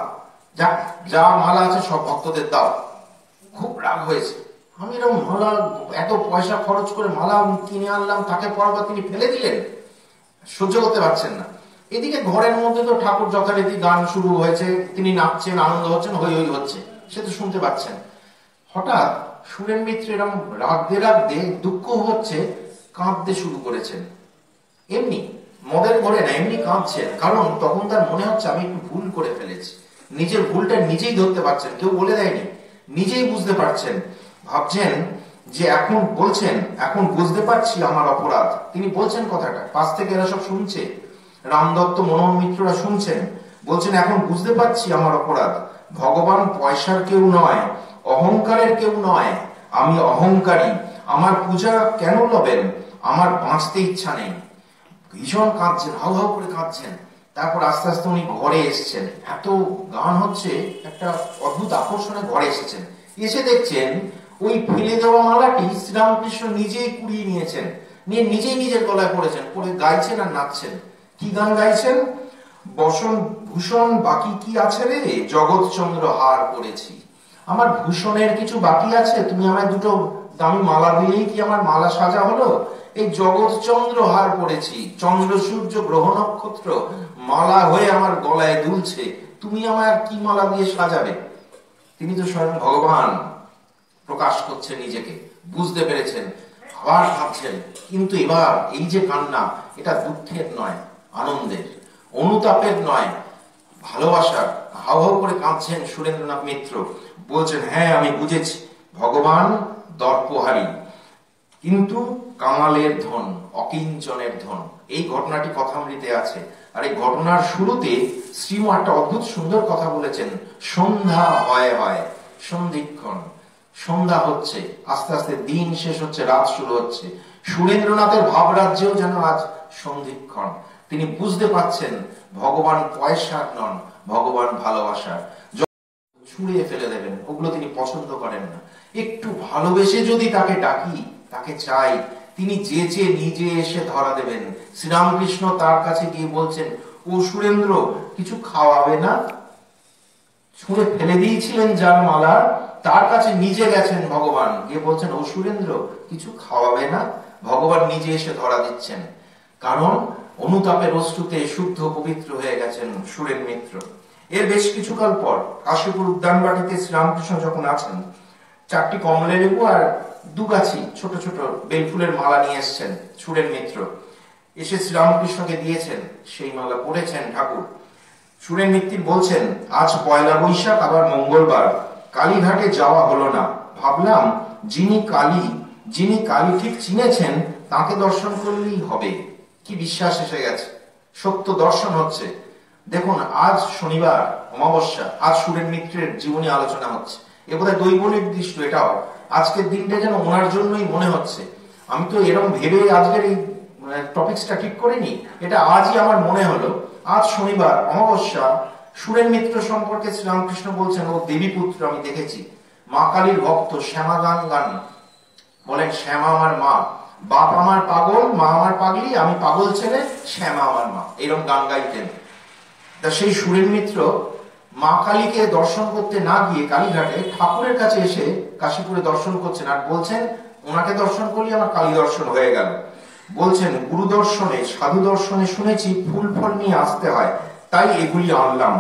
যা মালা আছে সব ভক্তদের দাও। খুব রাগ হয়েছে, আমি এরকম মালা, এত পয়সা খরচ করে মালা কিনে আনলাম, তাকে পড়াবার তিনি ফেলে দিলেন। সহ্য করতে পারছেন না। এদিকে ঘরের মধ্যে তো ঠাকুর যথারীতি গান শুরু হয়েছে, তিনি নাচছেন, আনন্দ হচ্ছেন, হই হই হচ্ছে, সে তো শুনতে পাচ্ছেন। হঠাৎ সুরেন মিত্র এরকম রাগতে রাগতে, দুঃখ হচ্ছে, কাঁদতে শুরু করেছেন। এমনি মদের ঘরে না, এমনি কাঁদছেন। কারণ তখন তার মনে হচ্ছে আমি একটু ভুল করে ফেলেছি। নিজের ভুলটা নিজেই ধরতে পারছেন, কেউ বলে দেয়নি, নিজেই বুঝতে পারছেন। ভাবছেন যে এখন বলছেন, এখন বুঝতে পারছি আমার অপরাধ। তিনি বলছেন কথাটা, পাশ থেকে এরা সব শুনছে, রামদত্ত, মনোহর মিত্ররা শুনছেন। বলছেন, এখন বুঝতে পারছি আমার অপরাধ। ভগবান পয়সার কেউ নয়, অহংকারের কেউ নয়, আমি অহংকারী। আমার পূজা কেন লবেন? আমার বাঁচতে ইচ্ছা নেই। ভীষণ কাঁদছেন, হাউ হাউ করে কাঁদছেন। তারপর আস্তে আস্তে উনি ঘরে এসছেন, এত গান হচ্ছে, একটা অদ্ভুত আকর্ষণে ঘরে এসেছেন। এসে দেখছেন ওই ফেলে দেওয়া মালাটি শ্রীরামকৃষ্ণ নিজেই কুড়িয়ে নিয়েছেন, নিয়ে নিজেই নিজের গলায় পড়েছেন, পড়ে গাইছেন আর নাচছেন। কি গান গাইছেন? বসন ভূষণ বাকি কি আছে রে, জগৎচন্দ্র হার করেছি। আমার ভূষণের কিছু বাকি আছে, তুমি আমায় দুটো দামি মালা দিলেই কি আমার মালা সাজা হলো? এই জগৎচন্দ্র হার পড়েছি, চন্দ্র সূর্য গ্রহ নক্ষত্র মালা হয়ে আমার গলায় দুলছে, তুমি আমায় কি মালা দিয়ে সাজাবে? তিনি তো স্বয়ং ভগবান প্রকাশ করছেন নিজেকে, বুঝতে পেরেছেন, আবার ভাবছেন। কিন্তু এবার এই যে কান্না, এটা দুঃখের নয়, আনন্দের, অনুতাপের নয়, ভালোবাসার। হাউ হাউ করে কাঁদছেন সুরেন্দ্রনাথ মিত্র। বলছেন, হ্যাঁ আমি বুঝেছি, ভগবান দর্পহারী, কিন্তু কাঙালের ধন, অকিঞ্চনের ধন। এই ঘটনাটি কথামৃতে আছে। আর এই ঘটনার শুরুতে শ্রীমা একটা অদ্ভুত সুন্দর কথা বলেছেন, সন্ধ্যা হয় হয়, সন্ধিক্ষণ। সন্ধ্যা হচ্ছে, আস্তে আস্তে দিন শেষ হচ্ছে, রাত শুরু হচ্ছে। সুরেন্দ্রনাথের ভাবরাজ্যেও যেন আজ সন্ধিক্ষণ। তিনি বুঝতে পারছেন ভগবান পয়সার নন, ভগবান ভালোবাসার। ছুঁড়ে ফেলে দেবেন, ওগুলো তিনি পছন্দ করেন না। একটু ভালোবেসে যদি তাকে ডাকি, তাকে চাই, তিনি যে যে নিজে এসে ধরা দেবেন। শ্রীরামকৃষ্ণ তার কাছে গিয়ে বলছেন, ও সুরেন্দ্র, কিছু খাওয়াবে না? ছুঁড়ে ফেলে দিয়েছিলেন যার মালা, তার কাছে নিজে গেছেন ভগবান, গিয়ে বলছেন, ও সুরেন্দ্র, কিছু খাওয়াবে না? ভগবান নিজে এসে ধরা দিচ্ছেন। কারণ অনুতাপের অশ্রুতে শুদ্ধ পবিত্র হয়ে গেছেন সুরেন মিত্র। এর বেশ কিছুকাল পর কাশীপুর উদ্যানবাড়িতে শ্রীরামকৃষ্ণ যখন আছেন, 4টি কমলা লেবু আর 2 গাছি ছোট ছোট বেলফুলের মালা নিয়ে এসছেন সুরেন মিত্র। এসে শ্রীরামকৃষ্ণকে দিয়েছেন, সেই মালা পড়েছেন ঠাকুর। সুরেন মিত্র বলছেন, আজ পয়লা বৈশাখ, আবার মঙ্গলবার, কালীঘাটে যাওয়া হলো না। ভাবলাম যিনি কালী ঠিক চিনেছেন, তাকে দর্শন করলেই হবে। কি বিশ্বাস এসে গেছে, সত্য দর্শন হচ্ছে। দেখুন, আজ শনিবার অমাবস্যা, আজ সুরেন মিত্রের জীবনী আলোচনা হচ্ছে। এ বোধহয় দৈব নির্দিষ্ট। এটাও আজকের দিনটা যেন ওনার জন্যই মনে হচ্ছে। আমি তো এরকম ভেবে আজকের এই টপিকসটা ঠিক করিনি, এটা আজই আমার মনে হলো। আজ শনিবার অমাবস্যা, সুরেন মিত্র সম্পর্কে শ্রীরামকৃষ্ণ বলছেন, ও দেবী পুত্র, আমি দেখেছি, মা কালীর ভক্ত, শ্যামা গান বলেন, শ্যামা আমার মা, বাপ আমার পাগল, মা আমার পাগলি, আমি পাগল ছেলে, শ্যামা আমার মা, এরকম গান গাইতেন। তা সেই সুরেন মিত্র মা কালীকে দর্শন করতে না গিয়ে কালীঘাটে ঠাকুরের কাছে এসে কাশীপুরে দর্শন করছেন, আর বলছেন, ওনাকে দর্শন করলে আমার কালী দর্শন হয়ে গেল। বলছেন গুরু দর্শনে সাধু দর্শনে শুনেছি ফুল ফল নিয়ে আসতে হয়, তাই এগুলি আনলাম।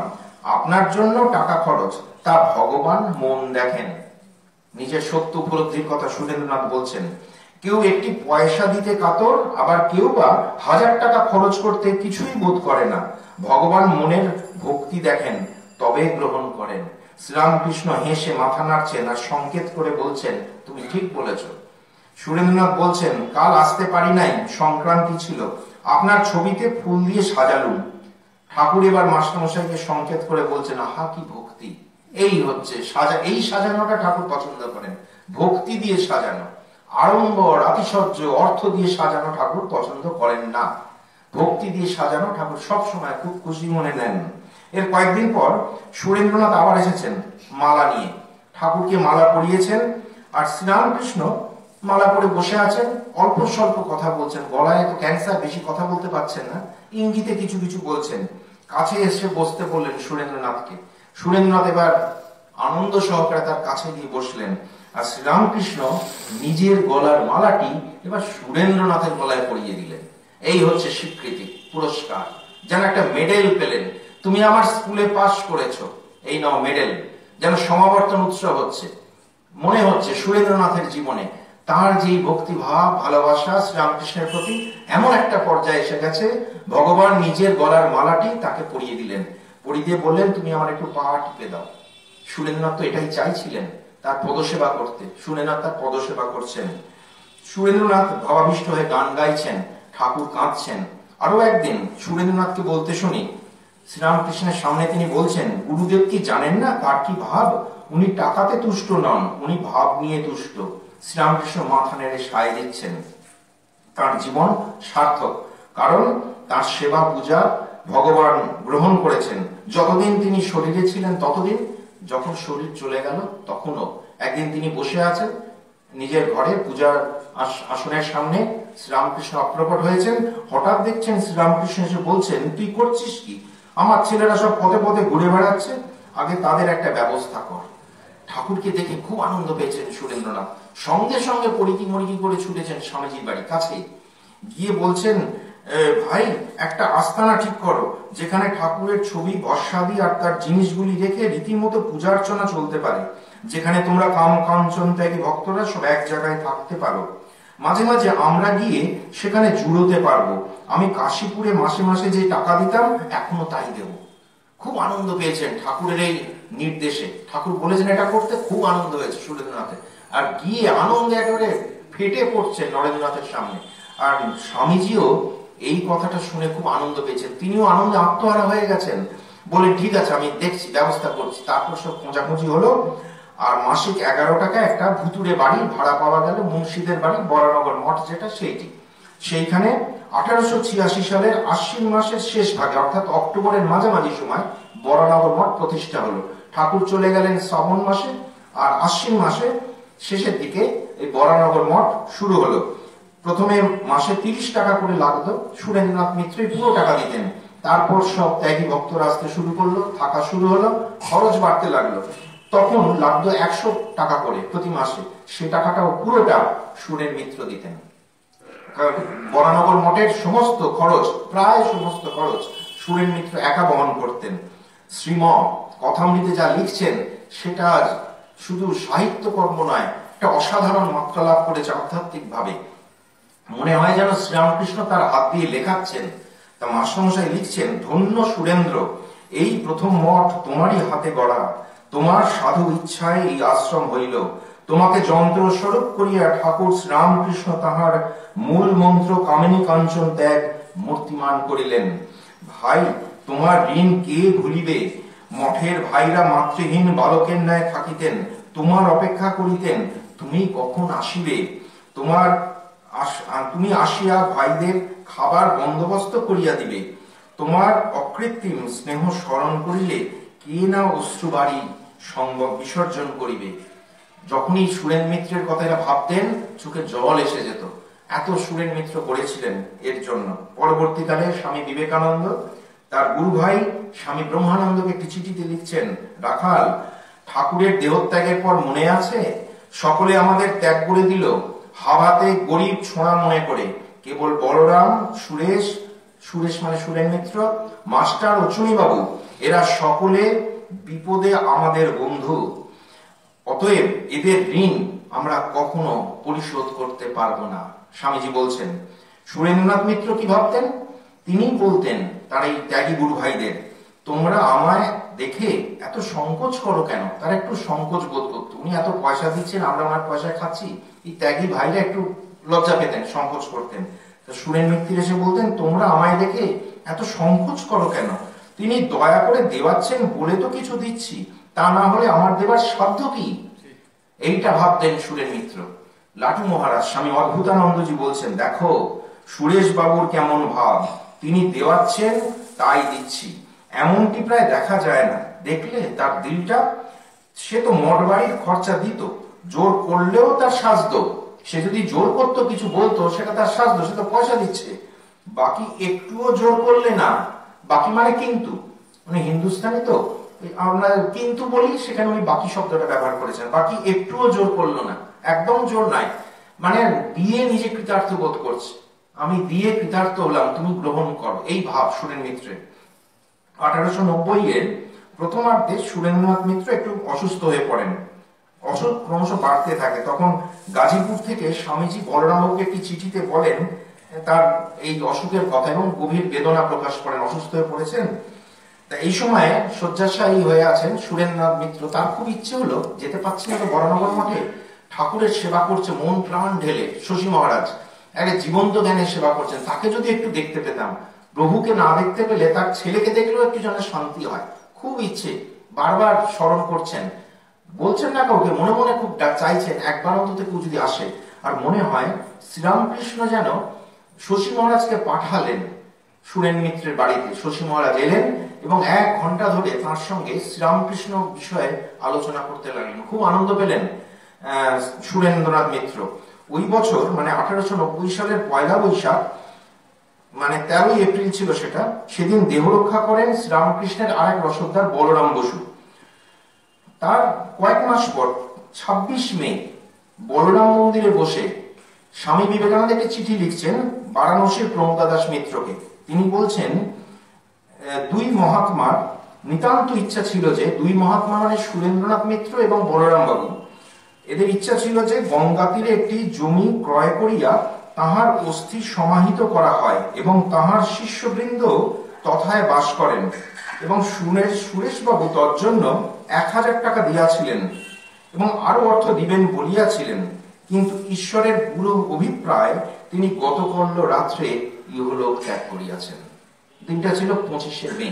আপনার জন্য টাকা খরচ, তা ভগবান মন দেখেন। নিজের সত্য উপলব্ধির কথা সুরেন্দ্রনাথ বলছেন। কেউ একটি পয়সা দিতে কাতর, আবার কেউ বা 1000 টাকা খরচ করতে কিছুই বোধ করে না। ভগবান মনের ভক্তি দেখেন, তবে গ্রহণ করেন। শ্রীরামকৃষ্ণ হেসে মাথা নাড়ছেন আর সংকেত করে বলছেন, তুমি ঠিক বলেছ। সুরেন্দ্রনাথ বলছেন, কাল আসতে পারি নাই, সংক্রান্তি ছিল, আপনার ছবিতে ফুল দিয়ে সাজালুম। ঠাকুর এবার মাস্টারমশাইকে সংকেত করে বলছেন, আহা কি ভক্তি! এই হচ্ছে এই সাজানোটা ঠাকুর পছন্দ করেন, ভক্তি দিয়ে সাজানো। আড়ম্বর আতিশয্য অর্থ দিয়ে সাজানো ঠাকুর পছন্দ করেন না, ভক্তি দিয়ে সাজানো ঠাকুর সব সময় খুব খুশি মনে নেন। এর কয়েকদিন পর সুরেন্দ্রনাথ আবার এসেছেন মালা নিয়ে, ঠাকুরকে মালা পরিয়েছেন। আর শ্রীরামকৃষ্ণ মালা পরে বসে আছেন, অল্প স্বল্প কথা বলছেন, গলায় তো ক্যান্সার, বেশি কথা বলতে পারছেন না, ইঙ্গিতে কিছু কিছু বলছেন। কাছে এসে বসতে বললেন সুরেন্দ্রনাথকে। সুরেন্দ্রনাথ এবার আনন্দ সহকারে তার কাছে গিয়ে বসলেন, আর শ্রীরামকৃষ্ণ নিজের গলার মালাটি এবার সুরেন্দ্রনাথের গলায় পরিয়ে দিলেন। এই হচ্ছে স্বীকৃতি, পুরস্কার, যেন একটা মেডেল পেলেন। তুমি আমার স্কুলে পাস করেছো, এই নাও মেডেল। যেন সমাবর্তন উৎসব হচ্ছে। মনে হচ্ছে সুরেন্দ্রনাথের জীবনে তার যেই ভক্তিভাব ভালোবাসা শ্রীরামকৃষ্ণের প্রতি এমন একটা পর্যায়ে এসে গেছে, ভগবান নিজের গলার মালাটি তাকে পরিয়ে দিলেন। পরিয়ে দিয়ে বললেন, তুমি আমার একটু পা টিপে দাও। সুরেন্দ্রনাথ তো এটাই চাইছিলেন, তার পদসেবা করতে। সুরেন্দ্রনাথ তার পদসেবা করছেন। সুরেন্দ্রনাথ ভাবাবিষ্ট হয়ে গান গাইছেন, ঠাকুর কাঁদছেন। আরো একদিন সুরেন্দ্রনাথকে বলতে শুনি, শ্রীরামকৃষ্ণের সামনে তিনি বলছেন, গুরুদেব কি জানেন না তার কি ভাব? উনি টাকাতে তুষ্ট নন, উনি ভাব নিয়ে তুষ্ট। শ্রীরামকৃষ্ণ মাথা নেড়ে সায় দিচ্ছেন। তার জীবন সার্থক, কারণ তার সেবা পূজা ভগবান গ্রহণ করেছেন। যতদিন তিনি শরীরে ছিলেন ততদিন, যখন শরীর চলে গেল তখনও। একদিন তিনি বসে আছেন নিজের ঘরে পূজার আসনের সামনে, শ্রীরামকৃষ্ণ অপ্রকট হয়েছেন। হঠাৎ দেখছেন শ্রীরামকৃষ্ণ এসে বলছেন, তুই করছিস কি? আমার ছেলেরা সব পথে পথে ঘুরে বেড়াচ্ছে, আগে তাদের একটা ব্যবস্থা কর। ঠাকুরকে দেখে খুব আনন্দ পেয়েছেন সুরেন্দ্রনাথ, সঙ্গে সঙ্গে পরিকি মরিকি করে ছুটেছেন স্বামীজির বাড়ি কাছেই। গিয়ে বলছেন, ভাই একটা আস্তানা ঠিক করো, যেখানে ঠাকুরের ছবি বর্ষাদি আর তার জিনিসগুলি রেখে রীতিমতো পূজা অর্চনা চলতে পারে, যেখানে তোমরা কাম কাঞ্চন ত্যাগী ভক্তরা সব এক জায়গায় থাকতে পারো। মাঝে মাঝে আমরা গিয়ে সেখানে জুড়োতে পারবো। আমি কাশীপুরে মাসে মাসে যে টাকা দিতাম এখনো তাই দেব। খুব আনন্দ পেয়েছেন ঠাকুরের এই নির্দেশে। ঠাকুর বলেছেন এটা করতে, খুব আনন্দ হয়েছে সুরেন্দ্রনাথের। আর গিয়ে আনন্দে একেবারে ফেটে পড়ছেন নরেন্দ্রনাথের সামনে। আর স্বামীজিও এই কথাটা শুনে খুব আনন্দ পেয়েছেন, তিনিও আনন্দে আত্মহারা হয়ে গেছেন। বলে ঠিক আছে, আমি দেখছি, ব্যবস্থা করছি। তারপর সব খোঁজাখুঁজি হলো, আর মাসিক 11 টাকা একটা ভুতুরে বাড়ি ভাড়া পাওয়া গেল, মুন্সিদের বাড়ি, বরানগর মঠ যেটা সেইটি। সেইখানে 1886 সালের আশ্বিন মাসের শেষ ভাগে, অর্থাৎ অক্টোবরের মাঝামাঝি সময় বরানগর মঠ প্রতিষ্ঠা হলো। ঠাকুর চলে গেলেন শ্রাবণ মাসে, আর আশ্বিন মাসে শেষের দিকে এই বরানগর মঠ শুরু হলো। প্রথমে মাসে 30 টাকা করে লাগতো, সুরেন্দ্রনাথ মিত্রই পুরো টাকা দিতেন। তারপর সব ত্যাগী ভক্তরা আসতে শুরু করলো, থাকা শুরু হলো, খরচ বাড়তে লাগলো। তখন লাগতো 100 টাকা করে প্রতি মাসে। সে টাকাটাও পুরোটা সুরেন মিত্র দিতেন। বরানগর মঠের সমস্ত খরচ, প্রায় সমস্ত খরচ সুরেন মিত্র একা বহন করতেন। শ্রীম কথামৃতে যা লিখছেন সেটা শুধু সাহিত্যকর্ম নয়, একটা অসাধারণ মাত্রা লাভ করেছে আধ্যাত্মিক ভাবে। মনে হয় যেন শ্রীরামকৃষ্ণ তার হাত দিয়ে লেখাচ্ছেন। তা মাস্টারমশাই লিখছেন, ধন্য সুরেন্দ্র, এই প্রথম মঠ তোমারই হাতে গড়া, তোমার সাধু ইচ্ছায় এই আশ্রম হইল। তোমাকে যন্ত্র স্বরূপ করিয়া ঠাকুর শ্রীরামকৃষ্ণ তাহার মূল মন্ত্র কামিনী কাঞ্চন ত্যাগ মূর্তিমান করিলেন। ভাই, তোমার ঋণ কে ভুলিবে? মঠের ভাইরা মাতৃহীন বালকের ন্যায় থাকিতেন, তোমার অপেক্ষা করিতেন, তুমি কখন আসিবে। তুমি আসিয়া ভাইদের খাবার বন্দোবস্ত করিয়া দিবে। তোমার অকৃত্রিম স্নেহ স্মরণ করিলে কে না অশ্রুবাড়ি সঙ্গ বিসর্জন করিবে। যখনই সুরেন মিত্রের কথা এরা ভাবতেন, চোখে জল এসে যেত। এত সুরেন মিত্র করেছিলেন এর জন্য। পরবর্তীকালে স্বামী বিবেকানন্দ তার গুরু ভাই স্বামী ব্রহ্মানন্দকে একটি চিঠিতে লিখছেন, রাখাল, ঠাকুরের দেহত্যাগের পর মনে আছে সকলে আমাদের ত্যাগ করে দিল, হাওয়াতে গরিব ছোঁড়া মনে করে, কেবল বলরাম, সুরেশ, সুরেশ মানে সুরেন মিত্র, মাস্টার ও চুনিবাবু এরা সকলে বিপদে আমাদের বন্ধু। অতএব এদের ঋণ আমরা কখনো পরিশোধ করতে পারবো না। স্বামীজি বলছেন সুরেন্দ্রনাথ মিত্র কি ভাবতেন? তিনি বলতেন তার এই ত্যাগী গুরু ভাইদের, তোমরা আমায় দেখে এত সংকোচ করো কেন? তারা একটু সংকোচ বোধ করতো। উনি এত পয়সা দিচ্ছেন, আমরা ওনার পয়সায় খাচ্ছি, এই ত্যাগী ভাইরা একটু লজ্জা পেতেন, সংকোচ করতেন। সুরেন মিত্র এসে বলতেন তোমরা আমায় দেখে এত সংকোচ করো কেন? তিনি দয়া করে দেওয়াচ্ছেন বলে তো কিছু দিচ্ছি, তা না হলে আমার দেবার সাধ্য কি? এইটা ভাবতেন সুরেন মিত্র। লাটু মহারাজ স্বামী অদ্ভুতানন্দজি বলছেন দেখো সুরেশ বাবুর কেমন ভাব, তিনি দেওয়াচ্ছেন তাই দিচ্ছি, এমনটি প্রায় দেখা যায় না। দেখলে তার দিলটা, সে তো মঠ বাড়ির খরচা দিত, জোর করলেও তার সাজতো। সে যদি জোর করতো কিছু বলতো সেটা তার সাজতো, সে তো পয়সা দিচ্ছে। বাকি একটুও জোর করলে না, বাকি মানে কিন্তু, মানে হিন্দুস্তানি তো আমরা কিন্তু বলি, সেখানে উনি বাকি শব্দটা ব্যবহার করেছেন। বাকি একটুও জোর করলো না, একদম জোর নাই, মানে দিয়ে নিজে কৃতার্থ বোধ করছে, আমি দিয়ে কৃতার্থ হলাম, তুমি গ্রহণ করো, এই ভাব সুরেন মিত্রের। 1890-এর প্রথমার্ধে সুরেন্দ্রনাথ মিত্র একটু অসুস্থ হয়ে পড়েন, অসুখ ক্রমশ বাড়তে থাকে। তখন গাজীপুর থেকে স্বামীজি বলরামবাবুকে একটি চিঠিতে বলেন তার এই অসুখের কথা এবং গভীর বেদনা প্রকাশ করেন, অসুস্থ হয়ে পড়েছেন। তা এই সময় শয্যাশায়ী হয়ে আছেন সুরেন্দ্রনাথ মিত্র। তার খুব ইচ্ছে হলো, যেতে পারছি না তো বরানগর মঠে, ঠাকুরের সেবা করছে মন প্রাণ ঢেলে শশী মহারাজ, আরে জীবন্ত জ্ঞানের সেবা করছেন, তাকে যদি একটু দেখতে পেতাম। প্রভুকে না দেখতে পেলে তার ছেলেকে দেখলেও একটু যেন শান্তি হয়, খুব ইচ্ছে, বারবার স্মরণ করছেন, বলছেন না কাউকে, মনে মনে খুব চাইছেন একবার অন্তত কেউ যদি আসে। আর মনে হয় শ্রীরামকৃষ্ণ যেন শশী মহারাজকে পাঠালেন সুরেন মিত্রের বাড়িতে। শশী মহারাজ এলেন এবং 1 ঘন্টা ধরে তার সঙ্গে শ্রীরামকৃষ্ণ বিষয়ে আলোচনা করতে লাগলেন। খুব আনন্দ পেলেন সুরেন্দ্রনাথ মিত্র। ওই বছর মানে 1890 সালের 1 বৈশাখ, মানে 13 এপ্রিল ছিল সেটা, সেদিন দেহ রক্ষা করেন শ্রীরামকৃষ্ণের আরেক রসদদার বলরাম বসু। তার কয়েক মাস পর 26 মে বলরাম মন্দিরে বসে স্বামী বিবেকানন্দ একটি চিঠি লিখছেন বারাণসীর প্রমোদা দাস মিত্রকে। তিনি বলছেন 2 মহাত্মার নিতান্ত ইচ্ছা ছিল যে, 2 মহাত্মা মানে সুরেন্দ্রনাথ মিত্র এবং বলরাম বাবু, এদের ইচ্ছা ছিল যে গঙ্গা তীরে একটি জমি ক্রয় করিয়া তাহার অস্থি সমাহিত করা হয় এবং তাহার শিষ্যবৃন্দ তথায় বাস করেন। এবং সুরেশ বাবু তজ্জন্য 1000 টাকা দিয়াছিলেন এবং আরো অর্থ দিবেন বলিয়াছিলেন, কিন্তু ঈশ্বরের পুরো অভিপ্রায় তিনি গতকল্য রাত্রে ইহলোক ত্যাগ করিয়াছেন। দিনটা ছিল 25 মে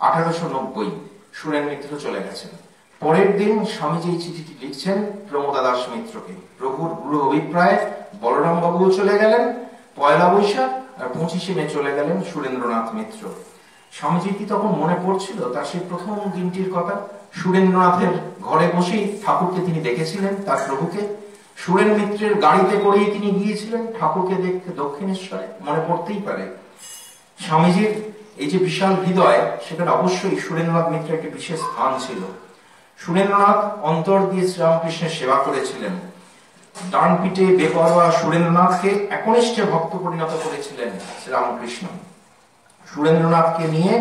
1890। সুরেন মিত্র চলে গেছেন। পরের দিন স্বামীজি এই চিঠিটি লিখছেন প্রমোদা দাস মিত্রকে। প্রভুর পুরো অভিপ্রায় বলরাম বাবুও চলে গেলেন 1 বৈশাখ, আর 25 মে চলে গেলেন সুরেন্দ্রনাথ মিত্র। স্বামীজির কি তখন মনে পড়ছিল তার সেই প্রথম দিনটির কথা? সুরেন্দ্রনাথের ঘরে বসেই ঠাকুরকে তিনি দেখেছিলেন, তার প্রভুকে। সুরেন মিত্রের গাড়িতে করেই তিনি গিয়েছিলেন ঠাকুরকে দেখতে দক্ষিণেশ্বরে, মনে পড়তেই পারে। স্বামীজির এই যে বিশাল হৃদয়, সেখানে অবশ্যই সুরেন্দ্রনাথ মিত্রের একটি বিশেষ স্থান ছিল। সুরেন্দ্রনাথ অন্তর দিয়ে শ্রীরামকৃষ্ণের সেবা করেছিলেন। ডান পিঠে বেপরোয়া সুরেন্দ্রনাথকে একনিষ্ঠ ভক্ত পরিণত করেছিলেন শ্রীরামকৃষ্ণ। সুরেন্দ্রনাথকে নিয়ে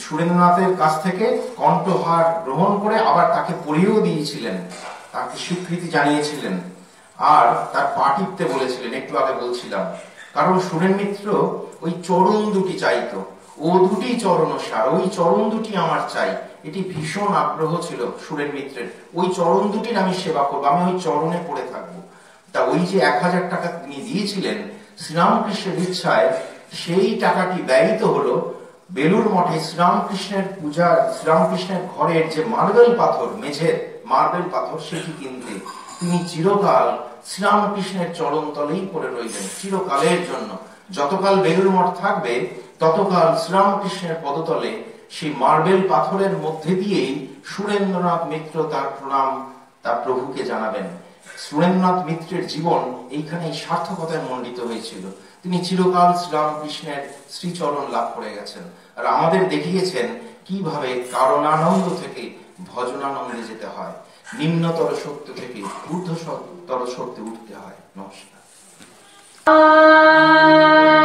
সুরেন্দ্রনাথের কাছ থেকে কণ্ঠহার গ্রহণ করে আবার তাকে পড়িয়েও দিয়েছিলেন, তাকে স্বীকৃতি জানিয়েছিলেন, আর তার পা টিপতে বলেছিলেন, একটু আগে বলছিলাম। কারণ সুরেন মিত্র ওই চরণ দুটি চাইতো, ও দুটি চরণ সার, ওই চরণ দুটি আমার চাই, এটি ভীষণ আগ্রহ ছিল সুরেন মিত্রের। ওই চরণ দুটির আমি সেবা করবো, আমি ওই চরণে পড়ে থাকবো। তা ওই যে 1000 টাকা তিনি দিয়েছিলেন শ্রীরামকৃষ্ণের ইচ্ছায়, সেই টাকাটি ব্যয়িত হলো বেলুর মঠে শ্রীরামকৃষ্ণের পূজা, শ্রীরামকৃষ্ণের ঘরের যে মার্বেল পাথর, মেঝের মার্বেল পাথর, সেটি কিনতে। তিনি চিরকাল শ্রীরামকৃষ্ণের চরণ তলেই পড়ে রইলেন, চিরকালের জন্য। যতকাল বেলুর মঠ থাকবে ততকাল শ্রীরামকৃষ্ণের পদতলে সেই মার্বেল পাথরের মধ্যে দিয়েই সুরেন্দ্রনাথ মিত্র তার প্রণাম তার প্রভুকে জানাবেন। সুরেন্দ্রনাথ মিত্রের জীবন এইখানে সার্থকতায় মণ্ডিত হয়েছিল। তিনি চিরকাল শ্রীরামকৃষ্ণের শ্রীচরণ লাভ করে গেছেন, আর আমাদের দেখিয়েছেন কিভাবে কারণানন্দ থেকে ভজনানন্দে যেতে হয়, নিম্নতর সত্য থেকে ঊর্ধ্বতর সত্যে উঠতে হয়। নমস্কার। আ